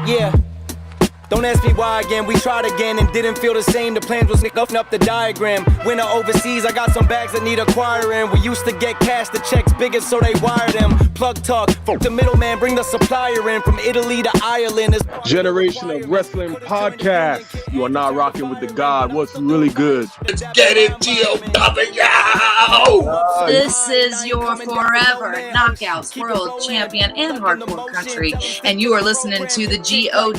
Yeah. Don't ask me why again, we tried again and didn't feel the same. The plans was nicking up the diagram. Winter overseas, I got some bags that need acquiring. We used to get cash, the checks bigger so they wire them. Plug talk, fuck the middleman, bring the supplier in. From Italy to Ireland. Generation of Wrestling Podcast. You are now rocking with the God. What's really good? Let's get it, GOW! This is your forever Knockouts World Champion and Hardcore Country, and you are listening to the GOW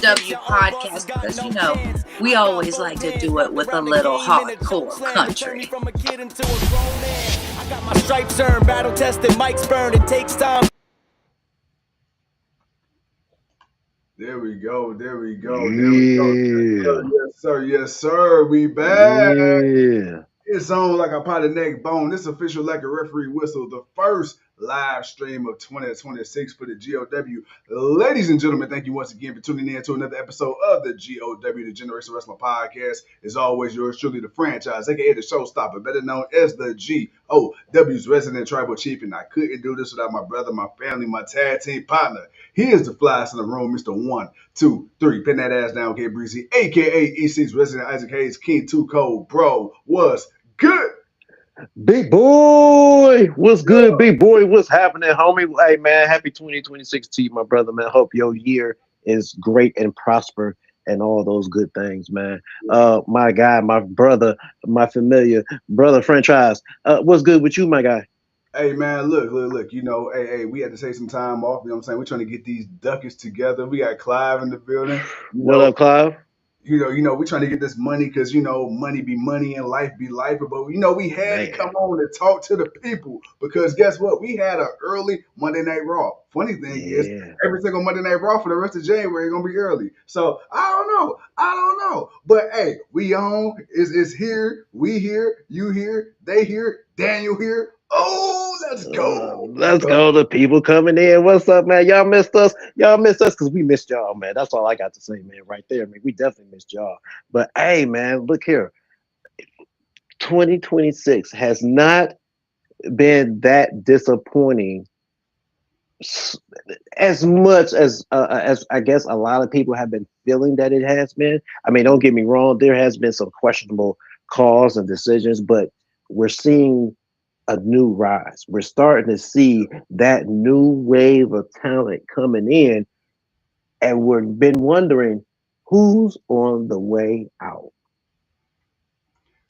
Podcast because, you know, we always like to do it with a little hardcore country. I got my stripes earned, battle tested, mics burned, it takes time. There we go. Yeah. Yes, sir. We back. Yeah. It's on like a pot of neck bone. This official like a referee whistle. The first live stream of 2026 for the GOW. Ladies and gentlemen, thank you once again for tuning in to another episode of the GOW, the Generation Wrestling Podcast. As always, yours truly, the franchise, aka the showstopper, better known as the GOW's resident tribal chief. And I couldn't do this without my brother, my family, my tag team partner. He is the flyest in the room, Mr. 1, 2, 3. Pin that ass down, get breezy, aka EC's resident Isaac Hayes, King 2 Cold. Bro, what's good? Big boy, what's good, big boy? What's happening, homie? Hey, man, happy 2026 to you, my brother, man. Hope your year is great and prosper and all those good things, man. My guy, my brother, my familiar brother franchise. What's good with you, my guy? Hey, man, look, you know, hey, we had to take some time off, you know what I'm saying? We're trying to get these ducats together. We got Clive in the building. What up, Clive? You know, we're trying to get this money because, you know, money be money and life be life. But, you know, we had to come on and talk to the people because guess what? We had an early Monday Night Raw. Funny thing is, every single Monday Night Raw for the rest of January is going to be early. So, I don't know. But, hey, we on. It's here. We here. You here. They here. Daniel here. Oh, let's go. Let's go. The people coming in. What's up, man? Y'all missed us. Y'all missed us because we missed y'all, man. That's all I got to say, man, right there. I mean, we definitely missed y'all. But, hey, man, look here. 2026 has not been that disappointing as much as I guess a lot of people have been feeling that it has been. I mean, don't get me wrong. There has been some questionable calls and decisions, but we're seeing a new rise. We're starting to see that new wave of talent coming in, and we've been wondering who's on the way out.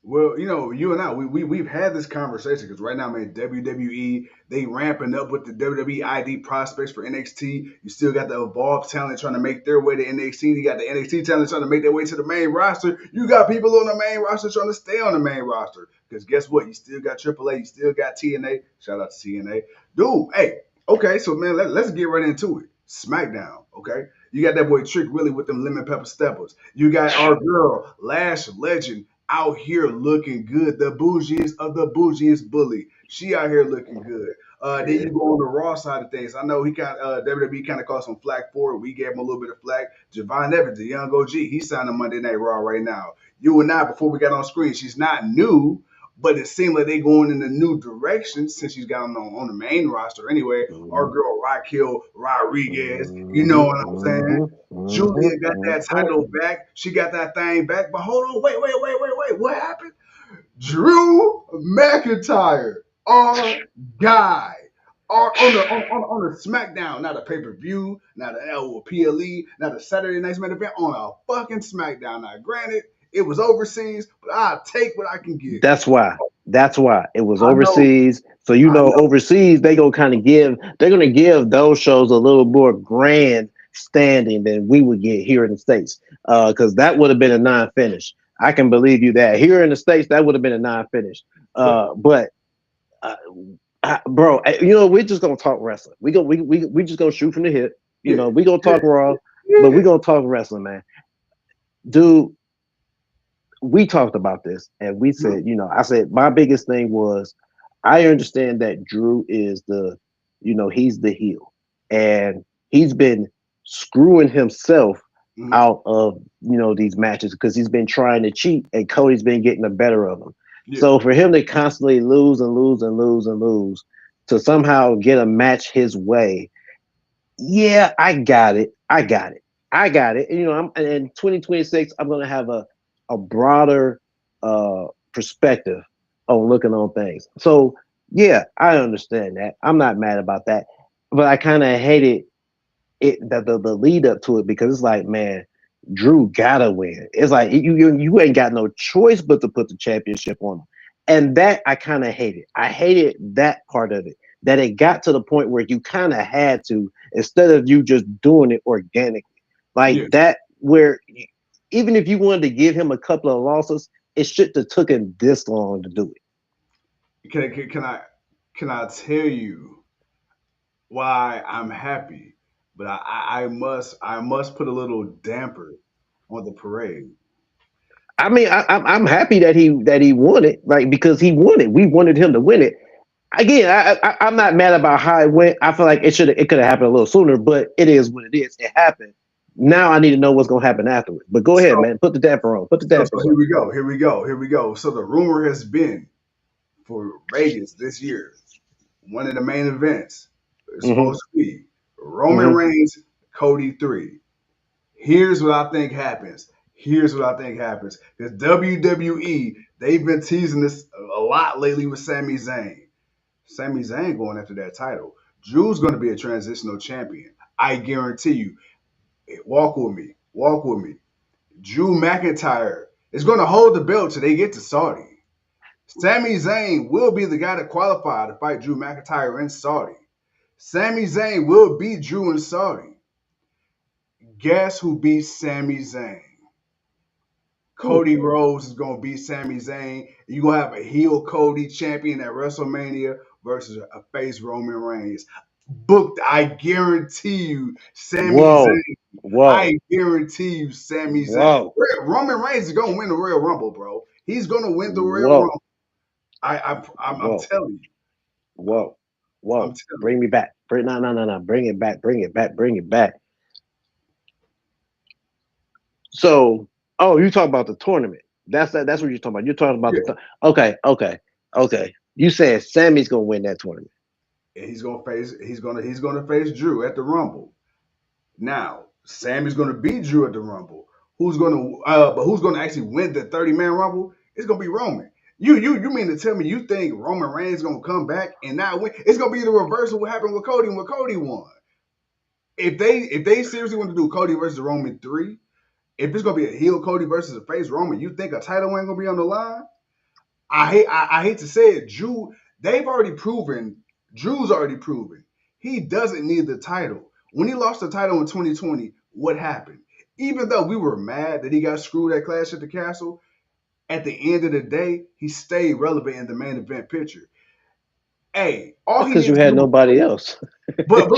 Well, you know, you and I, we've had this conversation because right now, man, WWE, they ramping up with the WWE ID prospects for NXT. You still got the Evolve talent trying to make their way to NXT. You got the NXT talent trying to make their way to the main roster. You got people on the main roster trying to stay on the main roster. Because guess what? You still got AAA. You still got TNA. Shout out to TNA. Dude, hey, okay, so, man, let's get right into it. SmackDown, okay? You got that boy Trick Willie with them lemon pepper steppers. You got our girl, Lash Legend, out here looking good. The bougiest of the bougiest bully. She out here looking good. Then you go on the Raw side of things. I know he got WWE kind of caught some flack for it. We gave him a little bit of flack. Javon Evans, the young OG, he's signed a Monday Night Raw right now. You and I, before we got on screen, she's not new, but it seemed like they going in a new direction since she's got on the main roster. Anyway, our girl Raquel Rodriguez, you know what I'm saying? Julia got that title back. She got that thing back. But hold on, wait. What happened? Drew McIntyre, our guy, on the SmackDown, not a pay-per-view, not a PLE, not a Saturday Night's main event, on a fucking SmackDown. Now, granted, it was overseas, but I'll take what I can get. That's why it was overseas. So overseas they're gonna give those shows a little more grand standing than we would get here in the States. Because that would have been a non-finish. I can believe you that. Here in the States, that would have been a non-finish. Bro, you know, we're just gonna talk wrestling. We just gonna shoot from the hip. You know, we gonna talk Raw, but we gonna talk wrestling, man. Dude, we talked about this and we said, you know, I said my biggest thing was I understand that Drew is he's the heel and he's been screwing himself out of, these matches because he's been trying to cheat and Cody's been getting the better of him. Yeah. So for him to constantly lose to somehow get a match his way, yeah, I got it. I got it. You know, I'm in 2026. I'm gonna have a broader perspective on looking on things. So yeah, I understand that. I'm not mad about that, but I kind of hated the lead up to it because it's like, man, Drew gotta win. It's like you ain't got no choice but to put the championship on him, and that I kind of hated. I hated that part of it. That it got to the point where you kind of had to instead of you just doing it organically, like Yeah. that. Where even if you wanted to give him a couple of losses, it shouldn't have took him this long to do it. Can I tell you why I'm happy? But I must put a little damper on the parade. I mean, I'm happy that he won it, like because he won it. We wanted him to win it. Again, I'm not mad about how it went. I feel like it could have happened a little sooner, but it is what it is. It happened. Now I need to know what's gonna happen afterwards. But go ahead, So man. Put the damper on. Put the so dampers here on. we go. Here we go. Here we go. So the rumor has been for Vegas this year, one of the main events is Hmm. supposed to be Roman Hmm. Reigns, Cody 3. Here's what I think happens. Here's what I think happens. Because WWE, they've been teasing this a lot lately with Sami Zayn. Sami Zayn going after that title. Drew's going to be a transitional champion. I guarantee you. Walk with me. Walk with me. Drew McIntyre is going to hold the belt till they get to Saudi. Sami Zayn will be the guy to qualify to fight Drew McIntyre in Saudi. Sami Zayn will beat Drew in Saudi. Guess who beats Sami Zayn? Cody Rhodes is going to beat Sami Zayn. You're going to have a heel Cody champion at WrestleMania versus a face Roman Reigns. Booked, I guarantee you, Sami Whoa, Zayn. whoa, I guarantee you, Sami Zayn. whoa, Roman Reigns is going to win the Royal Rumble, bro. He's going to win the Royal whoa, Rumble. I'm whoa, telling you. whoa, I'm whoa. telling Bring me back. No. Bring it back. Bring it back. Bring it back. So, oh, you talk about the tournament. That's what you're talking about. You're talking about you. okay. You said Sammy's gonna win that tournament. Yeah. And he's gonna face Drew at the Rumble. Now, Sammy's gonna beat Drew at the Rumble. Who's gonna actually win the 30-man Rumble? It's gonna be Roman. You mean to tell me you think Roman Reigns is gonna come back and not win? It's gonna be the reverse of what happened with Cody when Cody won. If they seriously want to do Cody versus Roman 3, if it's gonna be a heel Cody versus a face Roman, you think a title ain't gonna be on the line? I hate to say it, Drew's already proven he doesn't need the title. When he lost the title in 2020, what happened? Even though we were mad that he got screwed at Clash at the Castle, at the end of the day, he stayed relevant in the main event picture. Hey, all he Because you needs to had do, nobody else. all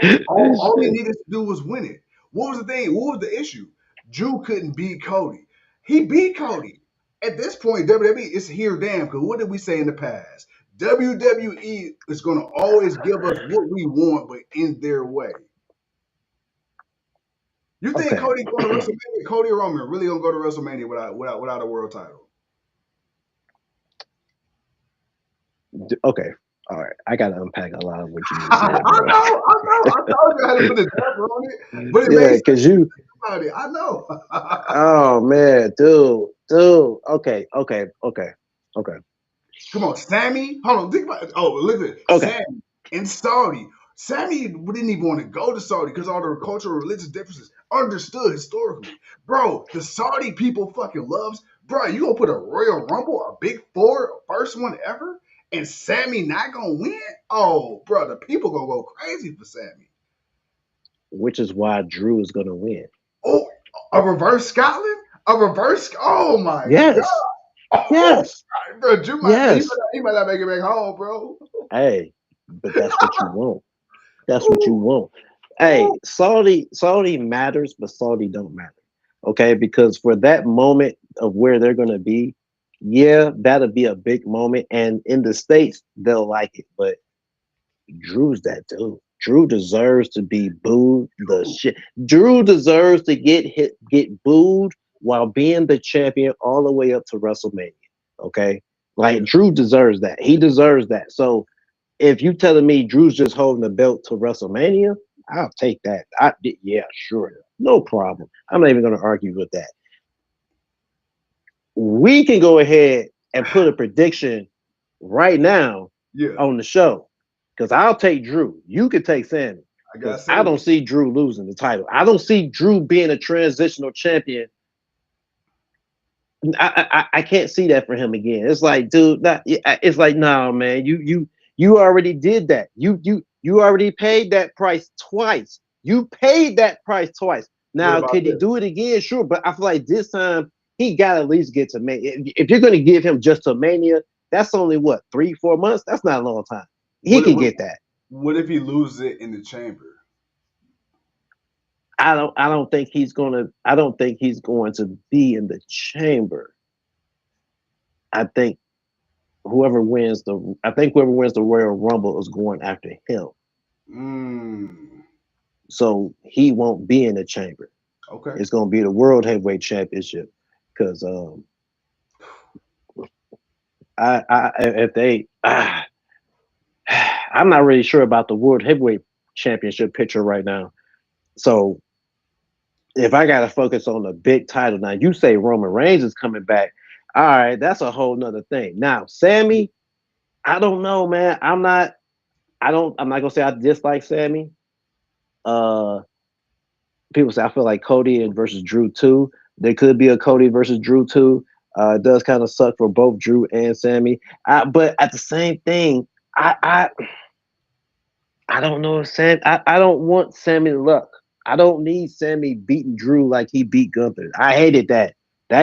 he Shit. needed to do was win it. What was the thing? What was the issue? Drew couldn't beat Cody. He beat Cody. At this point, WWE is here damn. Because what did we say in the past? WWE is going to always give us what we want, but in their way. You think Okay. Cody going to WrestleMania? Cody or Roman really going to go to WrestleMania without a world title? Okay. All right. I gotta unpack a lot of what you just I said, know, bro. I told you I had to put a damper on it, but it Yeah, makes because sense you about it. I know. oh man, dude. Okay. Come on, Sammy. Hold on, think about it. Oh, look at it. Okay. Sammy in Saudi. Sammy didn't even want to go to Saudi because all the cultural religious differences understood historically. Bro, the Saudi people fucking loves. Bro, you gonna put a Royal Rumble, a big four, first one ever, and Sammy not gonna win? Oh, bro, the people gonna go crazy for Sammy. Which is why Drew is gonna win. Oh, a reverse Scotland? A reverse? Oh my Yes. god! Oh, Yes. bro, Drew Yes. he might not make it back home, bro. Hey, but that's what you want. That's what you Ooh, want. ooh. Hey, Saudi matters, but Saudi don't matter. Okay, because for that moment of where they're gonna be, yeah, that'll be a big moment. And in the States, they'll like it. But Drew's that dude. Drew deserves to be booed. The shit. Drew deserves to get booed while being the champion all the way up to WrestleMania. Okay, like Yeah. Drew deserves that. He deserves that. So if you telling me Drew's just holding the belt to WrestleMania, I'll take that. Yeah, sure, no problem. I'm not even going to argue with that. We can go ahead and put a prediction right now Yeah, on the show because I'll take Drew. You can take Sammy I got because I Sammy. don't see Drew losing the title. I don't see Drew being a transitional champion. I can't see that for him again. It's like, dude, it's like, no, man, you already did that. You already paid that price twice. You paid that price twice. What Now, about could he this? do it again? Sure, but I feel like this time he got to at least get to Mania. If you're going to give him just to Mania, that's only what 3-4 months. That's not a long time. He What, can what, get that. what if he loses it in the chamber? I don't think he's gonna. I don't think he's going to be in the chamber. I think whoever wins the Royal Rumble is going after him. Mm, So he won't be in the chamber. okay. It's gonna be the World Heavyweight Championship. Because I if they I'm not really sure about the World Heavyweight Championship picture right now. So if I gotta focus on the big title now, you say Roman Reigns is coming back. All right, that's a whole nother thing. Now, Sammy, I don't know, man. I'm not gonna say I dislike Sammy. Uh, people say I feel like Cody and versus Drew too. There could be a Cody versus Drew too. It does kind of suck for both Drew and Sammy. But at the same thing, I I don't know if I don't want Sammy luck. I don't need Sammy beating Drew like he beat Gunther. I hated that.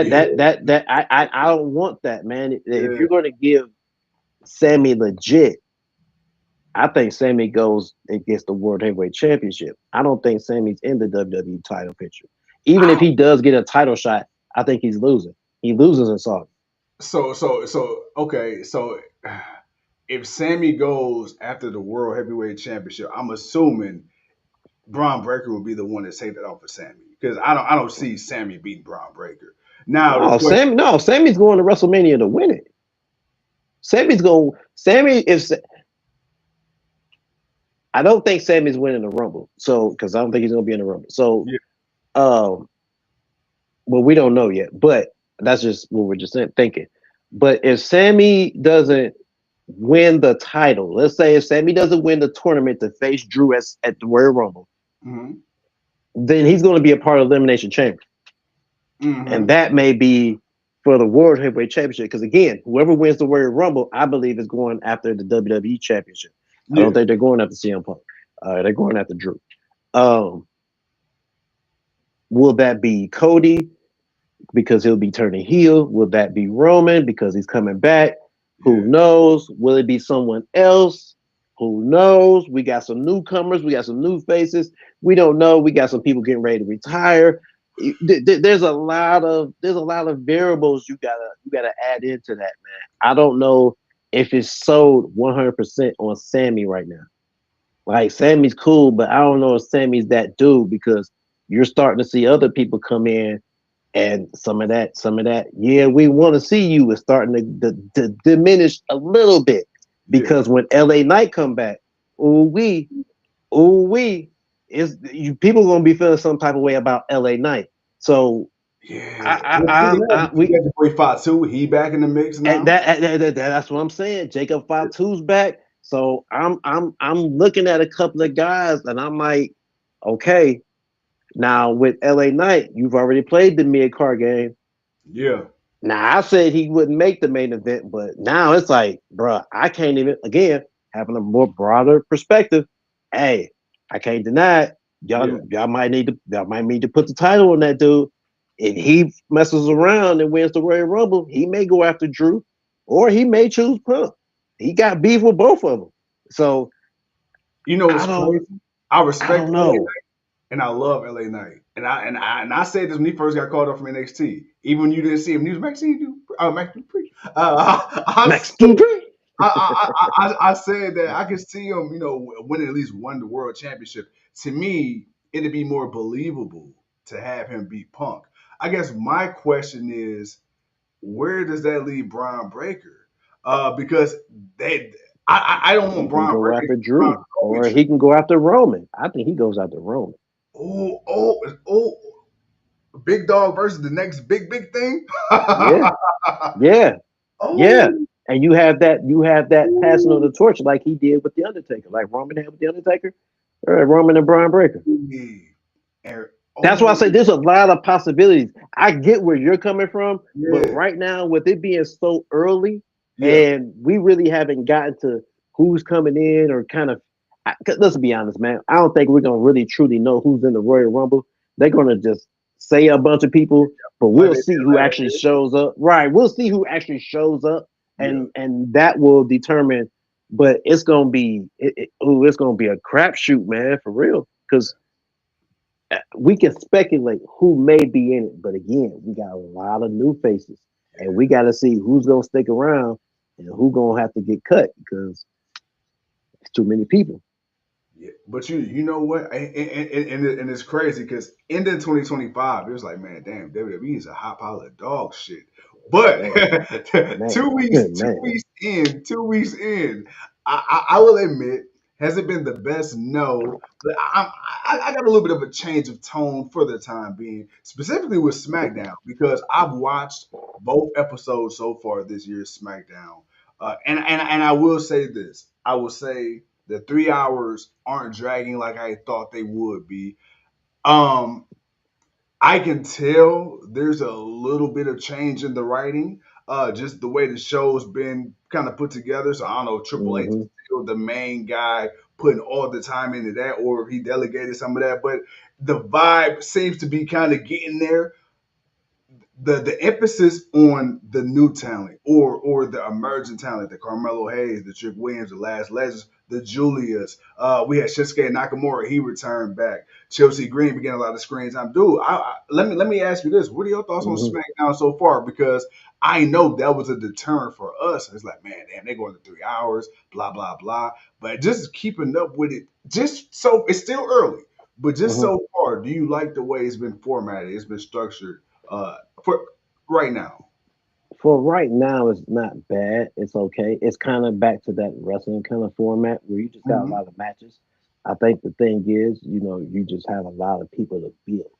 Yeah, I don't want that, man. If yeah. you're gonna give Sammy legit, I think Sammy goes and gets the World Heavyweight Championship. I don't think Sammy's in the WWE title picture. Even if I, he does get a title shot, I think he's losing. He loses in Saudi. okay. So if Sammy goes after the World Heavyweight Championship, I'm assuming Braun Breaker will be the one to take that off of Sammy because I don't see Sammy beating Braun Breaker. Now the question, No, Sammy's going to WrestleMania to win it. Sammy's going. Sammy if I don't think Sammy's winning the Rumble. So because I don't think he's going to be in the Rumble. So yeah, um, well, we don't know yet, but that's just what we're just thinking. But if Sammy doesn't win the title, let's say if Sammy doesn't win the tournament to face Drew at the Royal Rumble, hmm then he's going to be a part of Elimination Chamber, and hmm that may be for the World Heavyweight Championship. Because again, whoever wins the Royal Rumble, I believe, is going after the WWE Championship. I don't yeah, think they're going after CM Punk. They're going after Drew. Um, will that be Cody because he'll be turning heel? Will that be Roman because he's coming back? Who yeah. knows? Will it be someone else? Who knows? We got some newcomers. We got some new faces. We don't know. We got some people getting ready to retire. There's a lot of variables you gotta add into that, man. I don't know if it's sold 100% on Sammy right now. Like Sammy's cool, but I don't know if Sammy's that dude because you're starting to see other people come in and some of that, yeah, we want to see you is starting to diminish a little bit Yeah. because when LA Knight come back, ooh we, is you people gonna be feeling some type of way about LA Knight. So Yeah. Well, I, speaking I, of, I you we got your boy Fatu. He back in the mix and now. that's what I'm saying. Jacob Fatu's back, so I'm looking at a couple of guys and I'm like, okay, now with LA Knight, you've already played the mid card game. Yeah. Now I said he wouldn't make the main event, but now it's like, bruh, I can't even again having a more broader perspective. Hey, I can't deny it. Yeah. Y'all might need to put the title on that dude. If he messes around and wins the Royal Rumble, he may go after Drew, or he may choose Punk. He got beef with both of them. So You know what's I don't crazy? I I respect don't LA know. Knight and I love LA Knight. And I said this when he first got called up from NXT. Even when you didn't see him, he was Maxine Max Dupree. Mexican Pre. I said that I could see him, winning at least one the world championship. To me, it'd be more believable to have him beat Punk. I guess my question is, where does that leave Braun Breaker? Because they I don't He want can Braun go Breaker. after Drew, or he can go after Roman. I think he goes after Roman. Oh, big dog versus the next big thing. Yeah, yeah, yeah. Oh, And you have that passing of the torch like he did with the Undertaker, like Roman had with the Undertaker, or Roman and Braun Breaker. yeah. And- That's why I oh, say there's a lot of possibilities. I get where you're coming from, but yeah, right now, with it being so early, yeah, and we really haven't gotten to who's coming in or kind of. 'Cause let's be honest, man. I don't think we're gonna really truly know who's in the Royal Rumble. They're gonna just say a bunch of people, but like we'll they did see who last actually year. shows up. Right, we'll see who actually shows up, Yeah, and that will determine. But it's gonna be a crapshoot, man, for real. Because we can speculate who may be in it, but again, we got a lot of new faces, and we got to see who's gonna stick around and who gonna have to get cut because it's too many people. yeah. But you know what? And it's crazy because in the 2025, it was like, man, damn, WWE is a hot pile of dog shit. But Man, man, 2 weeks, two man. weeks in, 2 weeks in, I will admit, has it been the best? No, but I got a little bit of a change of tone for the time being, specifically with SmackDown, because I've watched both episodes so far this year's SmackDown, and I will say this, I will say the 3 hours aren't dragging like I thought they would be. Um, I can tell there's a little bit of change in the writing, just the way the show's been kind of put together. So I don't know if Triple H Hmm. is still the main guy putting all the time into that, or if he delegated some of that. But the vibe seems to be kind of getting there. The emphasis on the new talent or the emerging talent, the Carmelo Hayes, the Trick Williams, the Last Legends, the Julius. We had Shinsuke Nakamura, he returned back. Chelsea Green began a lot of screen time. Dude, let me ask you this: what are your thoughts on Hmm. SmackDown so far? Because I know that was a deterrent for us. It's like, man, damn, they're going to 3 hours, blah blah blah. But just keeping up with it, just so it's still early, but just Hmm. so far, do you like the way it's been formatted? It's been structured for right now. For right now, it's not bad. It's okay. It's kind of back to that wrestling kind of format where you just got a Hmm. lot of matches. I think the thing is, you just have a lot of people to build.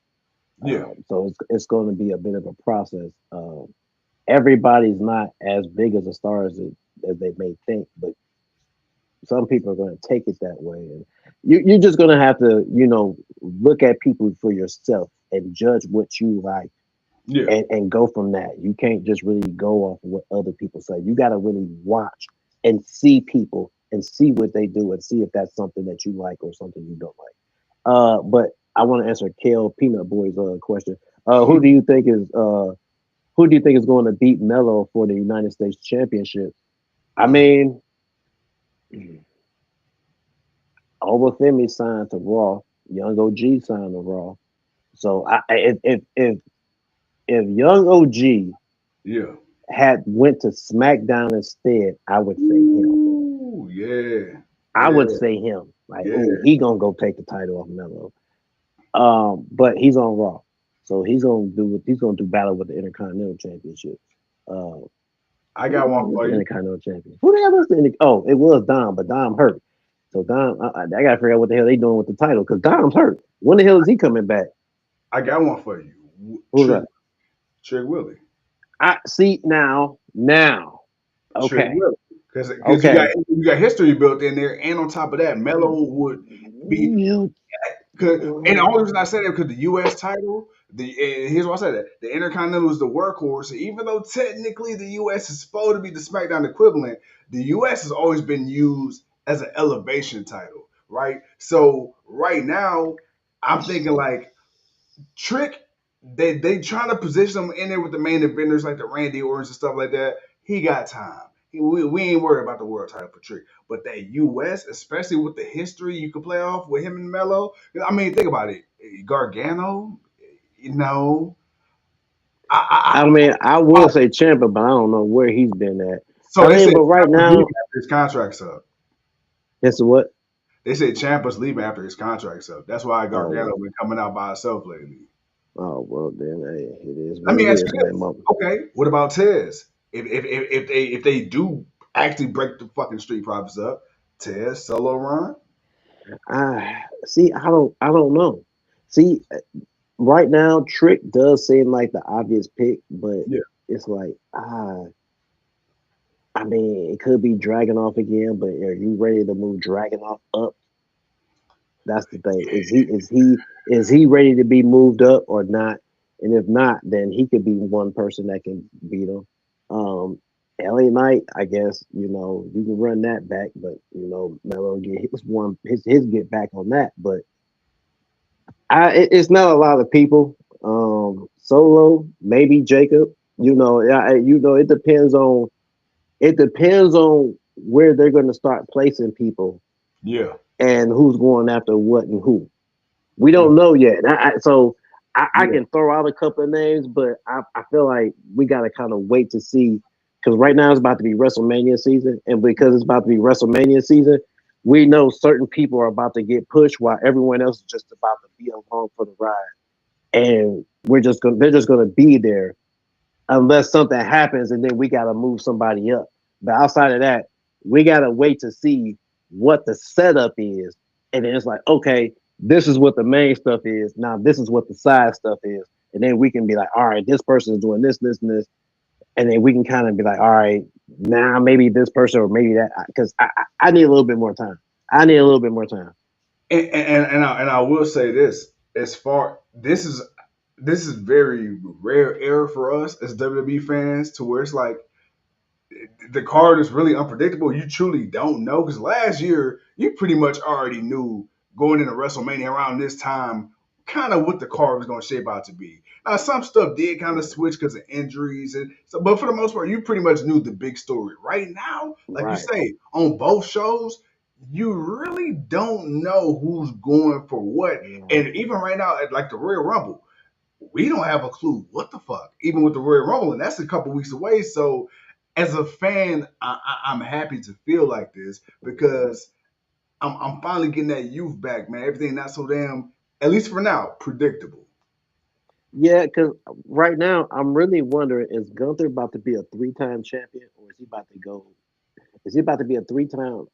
Yeah, So it's going to be a bit of a process. Everybody's not as big as a star as they may think, but some people are going to take it that way, and you're just going to have to, look at people for yourself and judge what you like, yeah, and go from that. You can't just really go off of what other people say. You got to really watch and see people and see what they do and see if that's something that you like or something you don't like. But I want to answer Kale Peanut Boy's question. Who do you think is going to beat Melo for the United States Championship? I mean, Obafemi signed to Raw. Young OG signed to Raw. So if Young OG yeah. had went to SmackDown instead, I would say him. Ooh, yeah, I yeah, would say him. Like, oh, yeah. he gonna go take the title off Melo. But he's on Raw, so he's gonna do battle with the Intercontinental Championship. Uh, I got one who's for the you. Intercontinental Champion? Who the hell is the? Oh, it was Dom, but Dom hurt. So Dom, I gotta figure out what the hell they doing with the title because Dom's hurt. When the hell is he coming back? I got one for you. Who's that? Trick Willie. I see now. Trick Okay, Willie. Because okay. you got history built in there, and on top of that, Melo would be. You, Cause, and the only reason I said that because the U.S. title, and here's why I said that: the Intercontinental is the workhorse. Even though technically the U.S. is supposed to be the SmackDown equivalent, the U.S. has always been used as an elevation title, right? So right now, I'm thinking like Trick. They trying to position him in there with the main eventers like the Randy Ortons and stuff like that. He got time. We ain't worried about the world title for Trick. But that US, especially with the history you could play off with him and Melo. I mean, think about it. Gargano, you know. I I, mean, I would say Champa, but I don't know where he's been at. so I they mean, said but right Ciampa's leaving now, after his contract's up. it's what? They said Ciampa's leaving after his contract's up. That's why Oh Gargano well, been coming out by himself lately. then hey, it is Let what me it ask is, you man. this. Okay, what about Tez? If they do actually break the fucking Street Profits up. Tez, solo run. See, I don't know. See, right now, Trick does seem like the obvious pick, but Yeah. it's like, I mean, it could be Dragunov again, but are you ready to move Dragunov up? That's the thing. Is he ready to be moved up or not? And if not, then he could be one person that can beat him. LA Knight, I guess, you can run that back, but Melo get his get back on that. But it's not a lot of people. Solo, maybe Jacob. It depends on where they're going to start placing people Yeah. and who's going after what and who. We don't know yet. I Yeah. can throw out a couple of names, but I feel like we got to kind of wait to see because right now it's about to be WrestleMania season, and because it's about to be WrestleMania season, we know certain people are about to get pushed while everyone else is just about to be along for the ride, and they're just gonna be there unless something happens, and then we got to move somebody up. But outside of that, we got to wait to see what the setup is. And then it's like, okay, this is what the main stuff is. Now, this is what the side stuff is. And then we can be like, all right, this person is doing this, this, and this. And then we can kind of be like, all right, now maybe this person or maybe that. Because I need a little bit more time. I need a little bit more time. And I will say this: as far this is very rare era for us as WWE fans, to where it's like the card is really unpredictable. You truly don't know because last year you pretty much already knew going into WrestleMania around this time kind of what the card was going to shape out to be. Now some stuff did kind of switch because of injuries, and so, but for the most part, you pretty much knew the big story. Right now, like you Right. say, on both shows, you really don't know who's going for what, Right. and even right now, at like the Royal Rumble, we don't have a clue what the fuck, even with the Royal Rumble, and that's a couple weeks away. So, as a fan, I'm happy to feel like this because I'm finally getting that youth back, man. Everything not so damn, at least for now, predictable. Yeah, because right now I'm really wondering: is Gunther about to be a three-time champion, or is he about to go? Is he about to be a three-time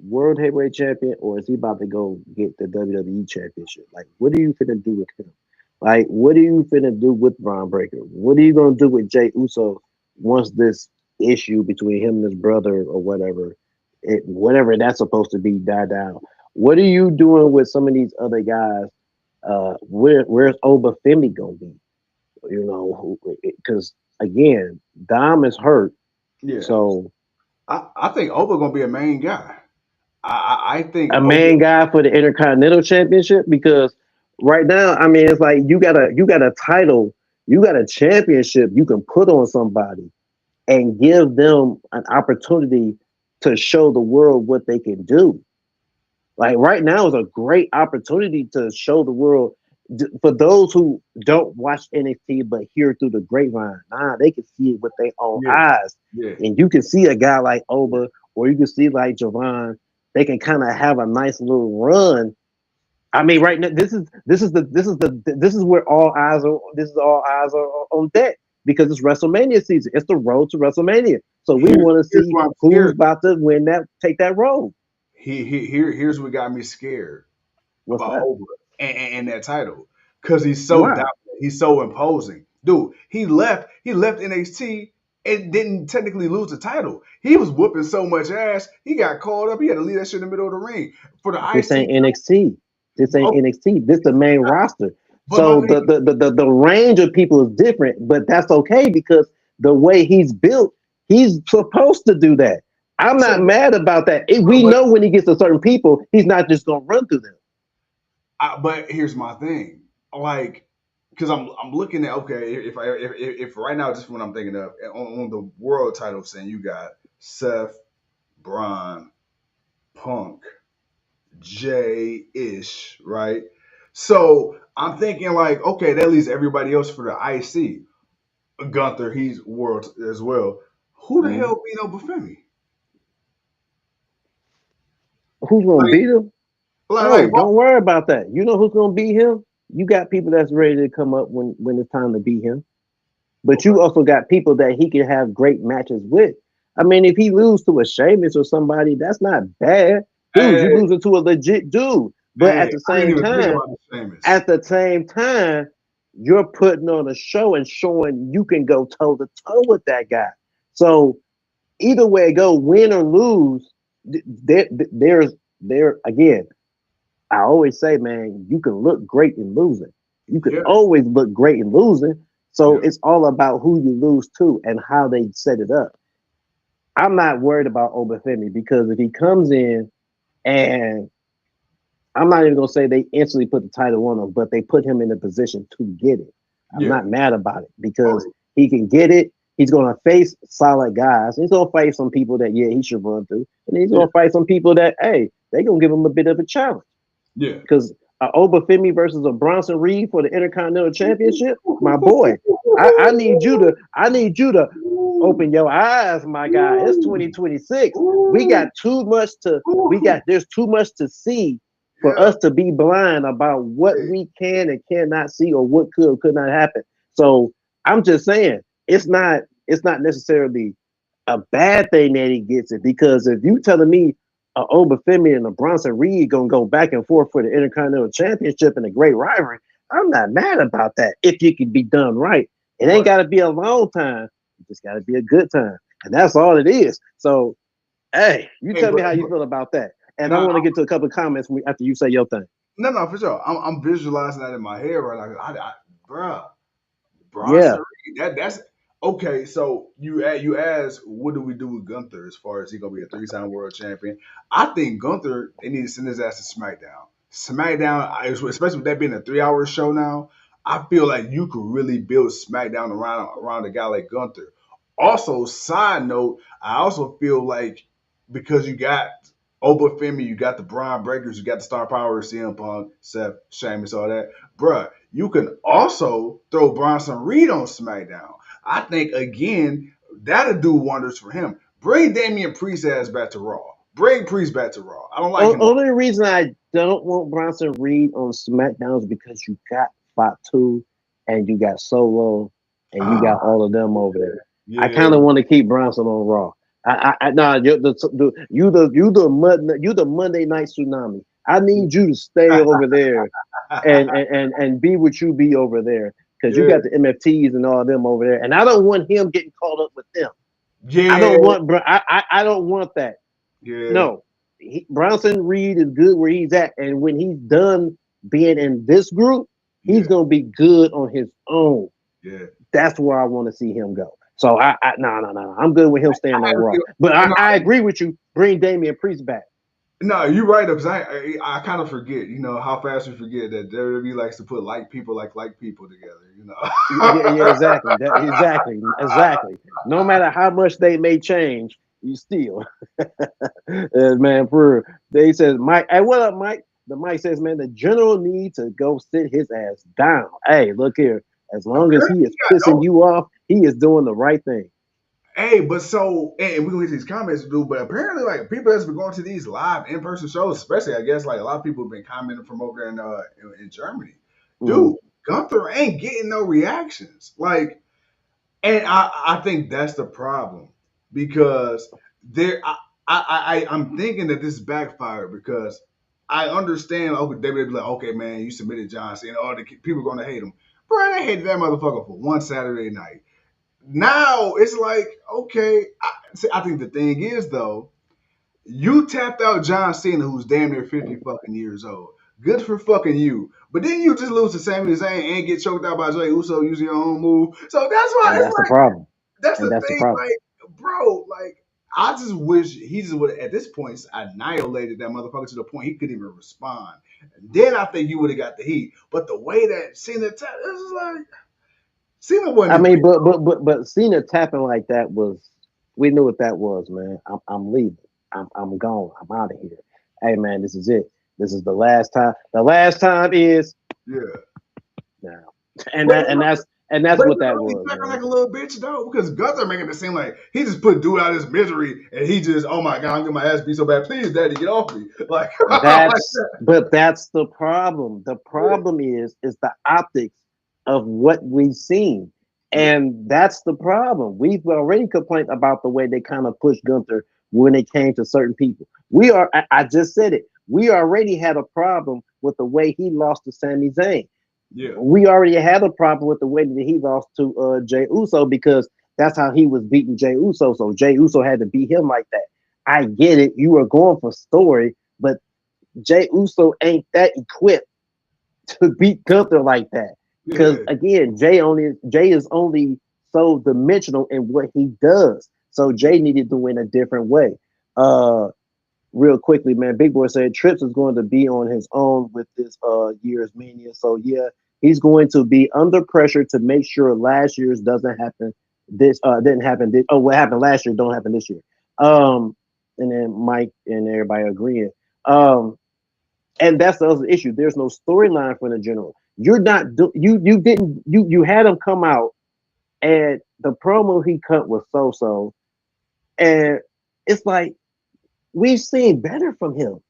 world heavyweight champion, or is he about to go get the WWE championship? Like, what are you finna do with him? Like, what are you finna do with Braun Breaker? What are you gonna do with Jay Uso once this issue between him and his brother or whatever that's supposed to be died down? What are you doing with some of these other guys? Where's Oba Femi gonna be? Because again, Dom is hurt, Yeah, so I think Oba gonna be a main guy. I think a Oba. main guy for the Intercontinental Championship because right now, I mean, it's like you got a title, you got a championship you can put on somebody and give them an opportunity to show the world what they can do. Like right now is a great opportunity to show the world for those who don't watch NXT but hear through the grapevine. They can see it with their own Yeah, eyes, yeah, and you can see a guy like yeah. Oba or you can see like Javon. They can kind of have a nice little run. I mean, right now this is where all eyes are. This is all eyes are on deck because it's WrestleMania season. It's the road to WrestleMania, so we want to Here's see why I'm who's scared. about to win take that road. Here's what got me scared What's about that? Oprah and that title because he's so Why? dominant, he's so imposing. Dude, he left NXT and didn't technically lose the title. He was whooping so much ass, he got called up. He had to leave that shit in the middle of the ring for the This IC. ain't NXT. This ain't Okay, NXT. This the main roster. but my So thing, the range of people is different, but that's okay because the way he's built, he's supposed to do that. I'm so not mad about that. We but know when he gets to certain people, he's not just gonna run through them. but here's my thing, like, because I'm looking at, okay, if right now just what I'm thinking of on the world title scene, you got Seth, Braun, Punk, Jay ish, right? So I'm thinking like, okay, that leaves everybody else for the IC. Gunther, he's world as well. Who the Mhm. hell beat up Bufemi? Who's gonna Like, beat him? Oh, like, don't worry about that. You know who's gonna beat him? You got people that's ready to come up when it's time to beat him. But okay, you also got people that he can have great matches with. I mean, if he lose to a Sheamus or somebody, that's not bad. Dude, you Hey, losing to a legit dude. But hey, I didn't even think about the famous. at the same time, you're putting on a show and showing you can go toe to toe with that guy. So either way it go, win or lose, there again. I always say, man, you can look great in losing. You can Yeah, always look great in losing. So yeah, it's all about who you lose to and how they set it up. I'm not worried about Obafemi because if he comes in and I'm not even gonna say they instantly put the title on him, but they put him in a position to get it. I'm yeah. not mad about it because Oh, he can get it. He's gonna face solid guys. He's gonna fight some people that he should run through, and he's yeah, gonna fight some people that they gonna give him a bit of a challenge. yeah. Because Obafemi versus a Bronson Reed for the Intercontinental Championship, my boy, I need you to open your eyes, my guy. It's 2026. There's too much to see for Yeah. us to be blind about what Hey, we can and cannot see or what could or could not happen. So I'm just saying it's not necessarily a bad thing that he gets it because if you telling me Obafemi and a Bronson Reed gonna go back and forth for the Intercontinental Championship in a great rivalry, I'm not mad about that if it can be done right. It ain't right. got to be a long time. It just got to be a good time, and that's all it is. So, hey, you Hey, tell me but, how you but feel about that, and I no, want to get to a couple of comments after you say your thing. no, for sure. I'm visualizing that in my head right now. Bruh, Yeah. Bronson Reed. That's okay. So you asked, what do we do with Gunther as far as he gonna be a 3-time world champion? I think Gunther they need to send his ass to SmackDown. Especially with that being a 3 hour show now. I feel like you could really build SmackDown around a guy like Gunther. Also, side note, I also feel like because you got Obafemi, you got the Braun Breakers, you got the Star Power, CM Punk, Seth, Sheamus, all that, bruh. You can also throw Bronson Reed on SmackDown. I think again that'll do wonders for him. Bring Damian Priest ass back to Raw. Bring Priest back to Raw. I don't like him. Only reason I don't want Bronson Reed on SmackDown is because you got Fatu and you got Solo and you got Ah, all of them over there. I yeah, kind of want to keep Bronson on Raw. Nah, you the Monday Night Tsunami. I need you to stay over there and be what you be over there because you yeah, got the MFTs and all of them over there, and I don't want him getting caught up with them. I yeah, don't want, I don't want that. yeah, No, Bronson Reed is good where he's at, and when he's done being in this group, he's yeah, gonna be good on his own. yeah. That's where I want to see him go. So no. I'm good with him staying on Raw. But No, I agree with you. Bring Damian Priest back. no, you're right though, because I kind of forget, how fast we forget that WWE likes to put like people together, Yeah, exactly. Exactly. No matter how much they may change, you still, man. For they says Mike. Hey, what up, Mike? The Mike says, man, the general needs to go sit his ass down. Hey, look here. As long as he Apparently, is pissing you off, he is doing the right thing. hey, but so, and we're gonna get these comments to do, but apparently, like people that's been going to these live in person shows, especially, I guess, like a lot of people have been commenting from over there in Germany. Mm-hmm. Dude, Gunther ain't getting no reactions. Like, and I think that's the problem because there, I'm thinking that this is backfired because I understand. Okay, they would be like, okay, man, you submitted John Cena, all the people are gonna hate him. Bro, they hated that motherfucker for one Saturday night. Now it's like, okay, I think the thing is though, you tapped out John Cena, who's damn near 50 fucking years old. Good for fucking you. But then you just lose to Sami Zayn and get choked out by Jey Uso using your own move. So that's why And it's that's the like, problem. that's And the that's the thing, problem. like, bro, like, I just wish he just would have, at this point, annihilated that motherfucker to the point he couldn't even respond. Then I think you would have got the heat. But the way that Cena tapped, it was like, Cena wasn't I even. mean, but Cena tapping like that was, we knew what that was, man. I'm leaving. I'm gone. I'm out of here. Hey, man, this is it. This is the last time. The last time is Yeah. now, and But that and that's But what he's that really was, acting man. like a little bitch though, because Gunther making it seem like he just put dude out of his misery and he just, oh my god, I'm getting my ass beat so bad. Please, daddy, get off me. Like, like that. That's the problem. The Yeah, problem is the optics of what we've seen. And that's the problem. We've already complained about the way they kind of pushed Gunther when it came to certain people. I just said it. We already had a problem with the way he lost to Sami Zayn. Yeah. We already had a problem with the way that he lost to Jey Uso because that's how he was beating Jey Uso. So Jey Uso had to beat him like that. I get it. You were going for story, but Jey Uso ain't that equipped to beat Gunther like that. Because again, Jay is only so dimensional in what he does. So Jay needed to win a different way. Real quickly, man, Big Boy said Trips is going to be on his own with this year's Mania. So yeah, he's going to be under pressure to make sure last year's doesn't happen. This didn't happen. What happened last year don't happen this year. And then Mike and everybody agreeing. And that's the other issue. There's no storyline for the general. You're not you had him come out and the promo he cut was so, and it's like we've seen better from him.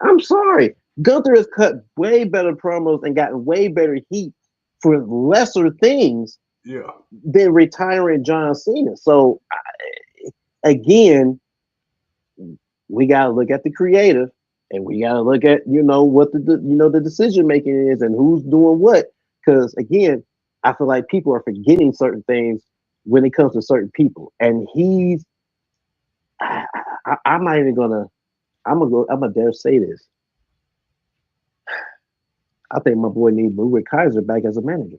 I'm sorry. Gunther has cut way better promos and gotten way better heat for lesser things than retiring John Cena. So again, we gotta look at the creative. And we gotta look at what the decision making is and who's doing what. Because again, I feel like people are forgetting certain things when it comes to certain people. And I'm not even gonna. I'm gonna dare say this. I think my boy needs Ludwig Kaiser back as a manager.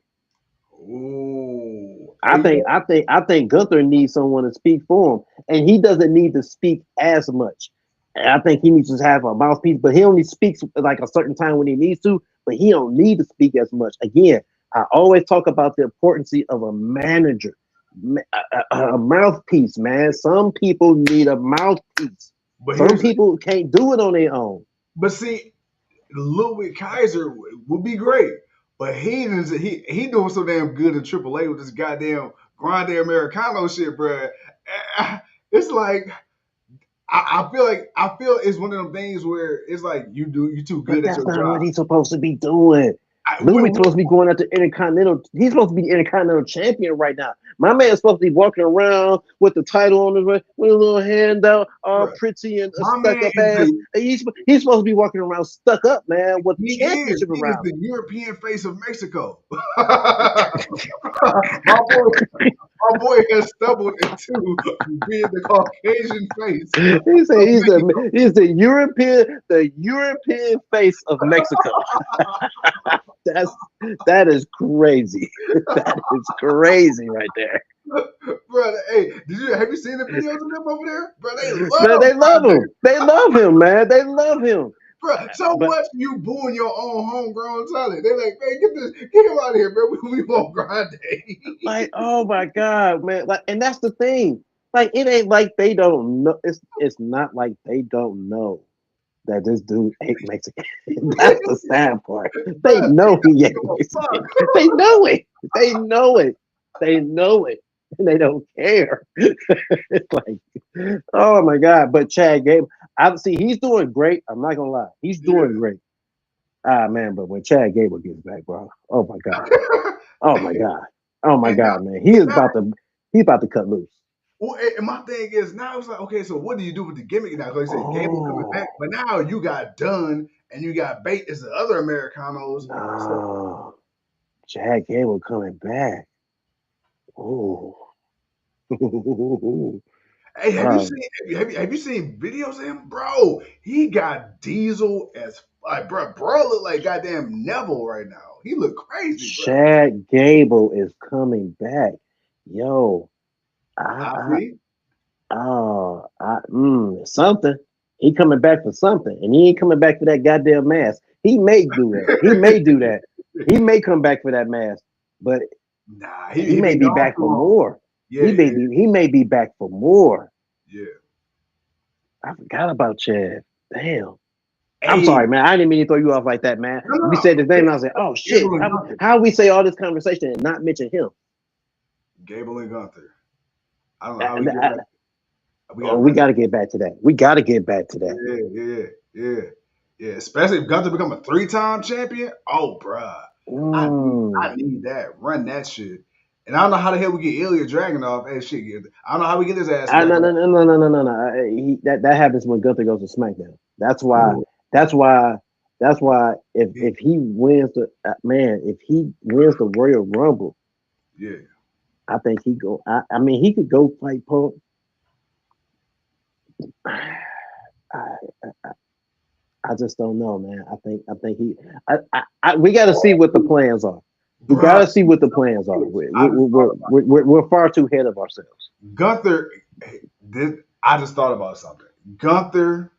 Ooh. I think Gunther needs someone to speak for him, and he doesn't need to speak as much. I think he needs to have a mouthpiece, but he only speaks like a certain time when he needs to, but he don't need to speak as much. Again, I always talk about the importance of a manager, a mouthpiece, man. Some people need a mouthpiece. But some people can't do it on their own. But see, Ludwig Kaiser would be great, but he doing so damn good in AAA with this goddamn Grande Americano shit, bro. It's like I feel it's one of them things where it's like you too good at your job. That's not what he's supposed to be doing. Ludwig's supposed to be going after Intercontinental. He's supposed to be the Intercontinental champion right now. My man's supposed to be walking around with the title on his way, with a little hand out, all pretty and stuck up ass. He's supposed to be walking around stuck up, man, with the championship around. He is the European face of Mexico. My boy has stumbled into being the Caucasian face. He said he's the European face of Mexico. That is crazy. That is crazy right there. Brother, hey, have you seen the videos of them over there? Bro, they love him. They love him, man. They love him. Bro, much you booing your own homegrown talent. They like, man, get him out of here, bro. We want Grande. Like, oh my God, man. Like, and that's the thing. Like, it ain't like they don't know. It's not like they don't know that this dude ain't Mexican. That's the sad part. They know he ain't Mexican. They know it. They know it. They know it. And they don't care. It's like, oh my God. But Chad Gable, he's doing great. I'm not gonna lie. He's doing great. Man, but when Chad Gable gets back, bro, oh my God. Oh my God. Oh my God, man. He's about to cut loose. Well, and my thing is now it's like, okay, so what do you do with the gimmick now? Because they said Gable coming back, but now you got Dunn and you got Bate as the other Americanos. Oh, Chad Gable coming back. Oh. Hey, have you seen videos of him, bro? He got Diesel as like, bro look like goddamn Neville right now. He look crazy. Bro. Chad Gable is coming back, yo. Something. He coming back for something, and he ain't coming back for that goddamn mask. He may do that. He may do that. He may come back for that mask, but he may be back for more. Yeah, he may be back for more. Yeah. I forgot about Chad. Damn. Hey. I'm sorry, man. I didn't mean to throw you off like that, man. No. We said his name, and I was like, oh shit. How we say all this conversation and not mention him? Gable and Gunther. I don't know how we got to get back to that. We got to get back to that. Yeah. Especially if Gunther become a 3-time champion. Oh, bruh. I need that. Run that shit. And I don't know how the hell we get Ilya Dragunov. Hey, shit, I don't know how we get his ass No, back. no. That happens when Gunther goes to SmackDown. That's why. That's why. That's why. If he wins the if he wins the Royal Rumble, Yeah. I think he go. I mean, he could go fight Punk. I just don't know, man. I think he. We got to see what the plans are. We got to see what the plans are. We're far too ahead of ourselves. Gunther, I just thought about something. Gunther,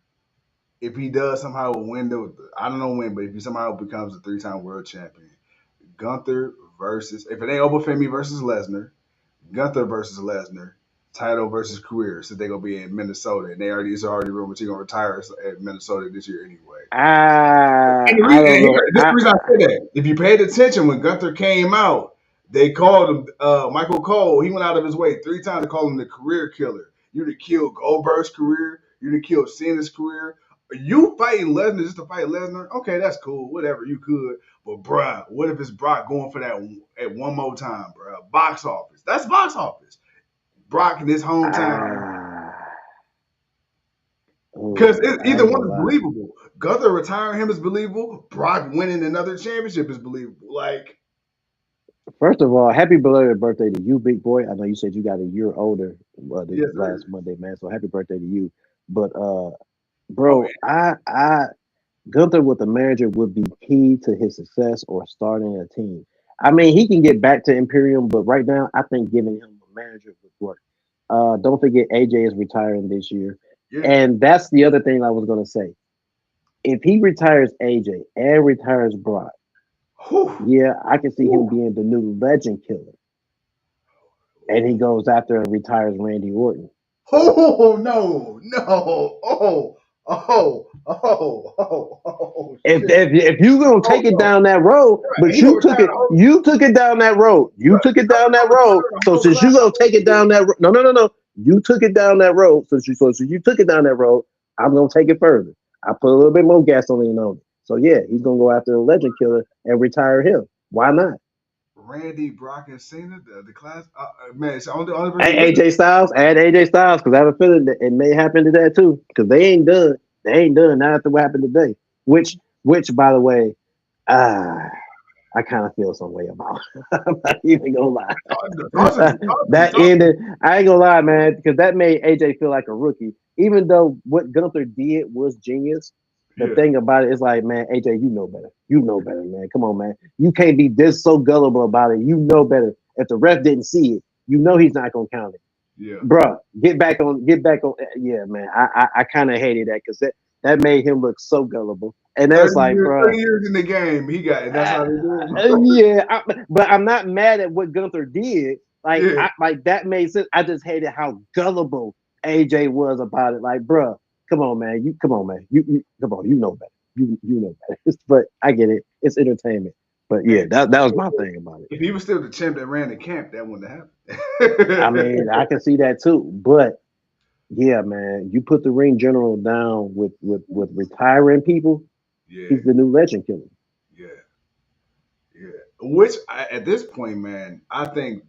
if he does somehow win I don't know when, but if he somehow becomes a 3-time world champion, Gunther versus, if it ain't Obafemi versus Lesnar, Gunther versus Lesnar, title versus career. So they're gonna be in Minnesota, and it's already rumored he's gonna retire at Minnesota this year anyway. I don't know. This is the reason I say that. If you paid attention when Gunther came out, they called him Michael Cole. He went out of his way 3 times to call him the career killer. You'd have killed Goldberg's career. You'd have killed Cena's career. You fighting Lesnar just to fight Lesnar? Okay, that's cool. Whatever, you could. But bruh, what if it's Brock going for that at one more time, bruh? Box office. That's box office. Brock in his hometown. Because either one is believable. Gunther retiring him is believable. Brock winning another championship is believable. Like, first of all, happy belated birthday to you, big boy. I know you said you got a year older Yes, last Monday, man. So happy birthday to you. But bro, Gunther with a manager would be key to his success or starting a team. I mean, he can get back to Imperium, but right now, I think giving him a manager would work. Don't forget, AJ is retiring this year. yeah. And that's the other thing I was going to say. If he retires AJ and retires Brock, yeah, I can see him being the new legend killer. And he goes after and retires Randy Orton. Oh, no. If you gonna take it down that road, but you took it down that road. You took it down that road. So since you gonna take it down that road, no. You took it down that road. So you took it down that road, I'm gonna take it further. I put a little bit more gasoline on it. So yeah, he's gonna go after the legend killer and retire him. Why not? Randy, Brock, and Cena, the class, man, it's only AJ Styles, add AJ Styles, because I have a feeling that it may happen to that too. Because they ain't done. They ain't done. Not after what happened today. Which, by the way, I kind of feel some way about. I'm not even gonna lie. That ended. I ain't gonna lie, man, because that made AJ feel like a rookie. Even though what Gunther did was genius. The thing about it is like, man, AJ, you know better. You know better, man. Come on, man. You can't be this so gullible about it. You know better. If the ref didn't see it, you know he's not gonna count it. Yeah, bruh, get back on. Yeah, man. I kind of hated that because that made him look so gullible. And that's like, bro, 30 years in the game, he got it. That's how they do it. Yeah, but I'm not mad at what Gunther did. Like, like that made sense. I just hated how gullible AJ was about it. Like, bro, come on, man. You come on, man. You come on. You know better. You know better. But I get it. It's entertainment. But yeah, that was my thing about it. If he was still the champ that ran the camp, that wouldn't have happened. I mean, I can see that too. But yeah, man, you put the ring general down with retiring people. Yeah, he's the new legend killer. Yeah. Which at this point, man, I think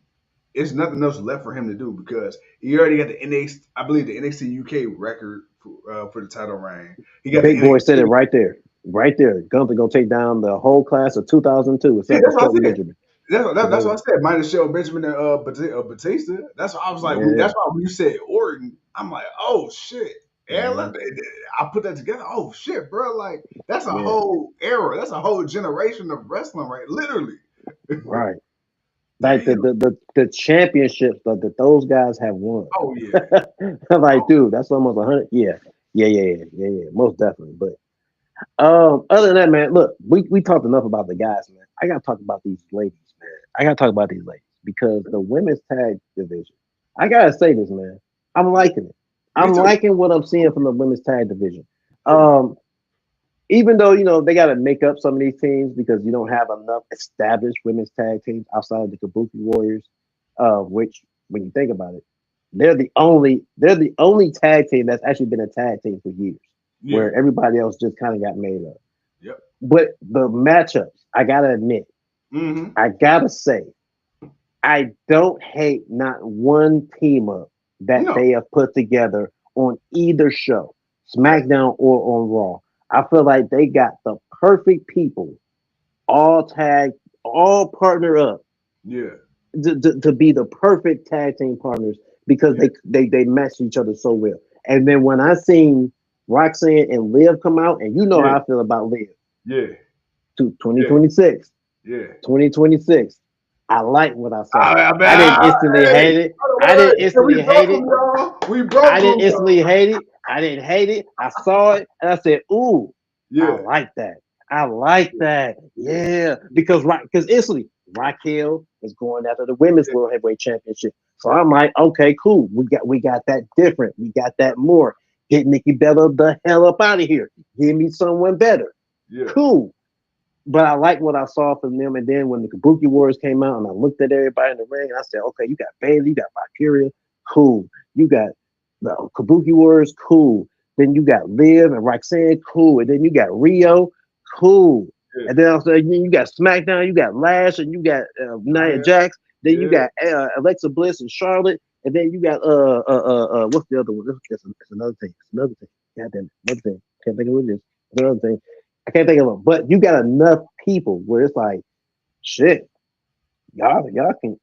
it's nothing else left for him to do because he already got the NXT, I believe the NXT UK record for the title reign. He got Big Boy said it right there. Right there. Gunther gonna take down the whole class of 2002 except for Shelton Benjamin. That's what I said. Minus Shelton Benjamin and Batista. That's why I was like, that's why when you said Orton, I'm like, oh shit. And I put that together. Oh shit, bro! Like that's a whole era. That's a whole generation of wrestling, right? Literally. Right. Like the championships that those guys have won. Oh yeah. I'm like, dude, that's almost 100. Yeah. Most definitely. But other than that, man, look, we talked enough about the guys, man. I gotta talk about these ladies, man. I gotta talk about these ladies because the women's tag division. I gotta say this, man. I'm liking it. I'm liking what I'm seeing from the women's tag division. Even though they got to make up some of these teams because you don't have enough established women's tag teams outside of the Kabuki Warriors, which when you think about it, they're the only tag team that's actually been a tag team for years, where everybody else just kind of got made up. But the matchups, I gotta admit, I gotta say, I don't hate not one team up that No. they have put together on either show, Yeah. SmackDown or on Raw. I feel like they got the perfect people, all tag, all partner up Yeah. to be the perfect tag team partners because Yeah. they match each other so well. And then when I seen Roxanne and Liv come out, and you know Yeah. how I feel about Liv, Yeah. to Yeah. 2026, Yeah. 2026. I like what I saw. I I didn't mean, instantly hey, hate it. hold on, I didn't wait. We instantly hate broke them, it. y'all. We I broke didn't them, instantly y'all. hate it. I didn't hate it. I saw it and I said, "Ooh, I Yeah. like that. I like that. Yeah." Because instantly Raquel is going after the women's Yeah. world heavyweight championship. So Yeah. I'm like, okay, cool. We got that different. We got that more. Get Nikki Bella the hell up out of here. Give me someone better. Yeah. Cool. But I like what I saw from them. And then when the Kabuki Warriors came out and I looked at everybody in the ring, and I said, okay, you got Bailey, you got Valkyria, cool. You got the Kabuki Warriors, cool. Then you got Liv and Roxanne, cool. And then you got Rio, cool. Yeah. And then also you got SmackDown, you got Lash, and you got Nia Yeah. Jax. Then you Yeah. got Alexa Bliss and Charlotte. And then you got what's the other one? It's another thing. It's another thing. God damn it, another thing. Can't think of what it is. It's another thing. I can't think of them, but you got enough people where it's like, shit, y'all can,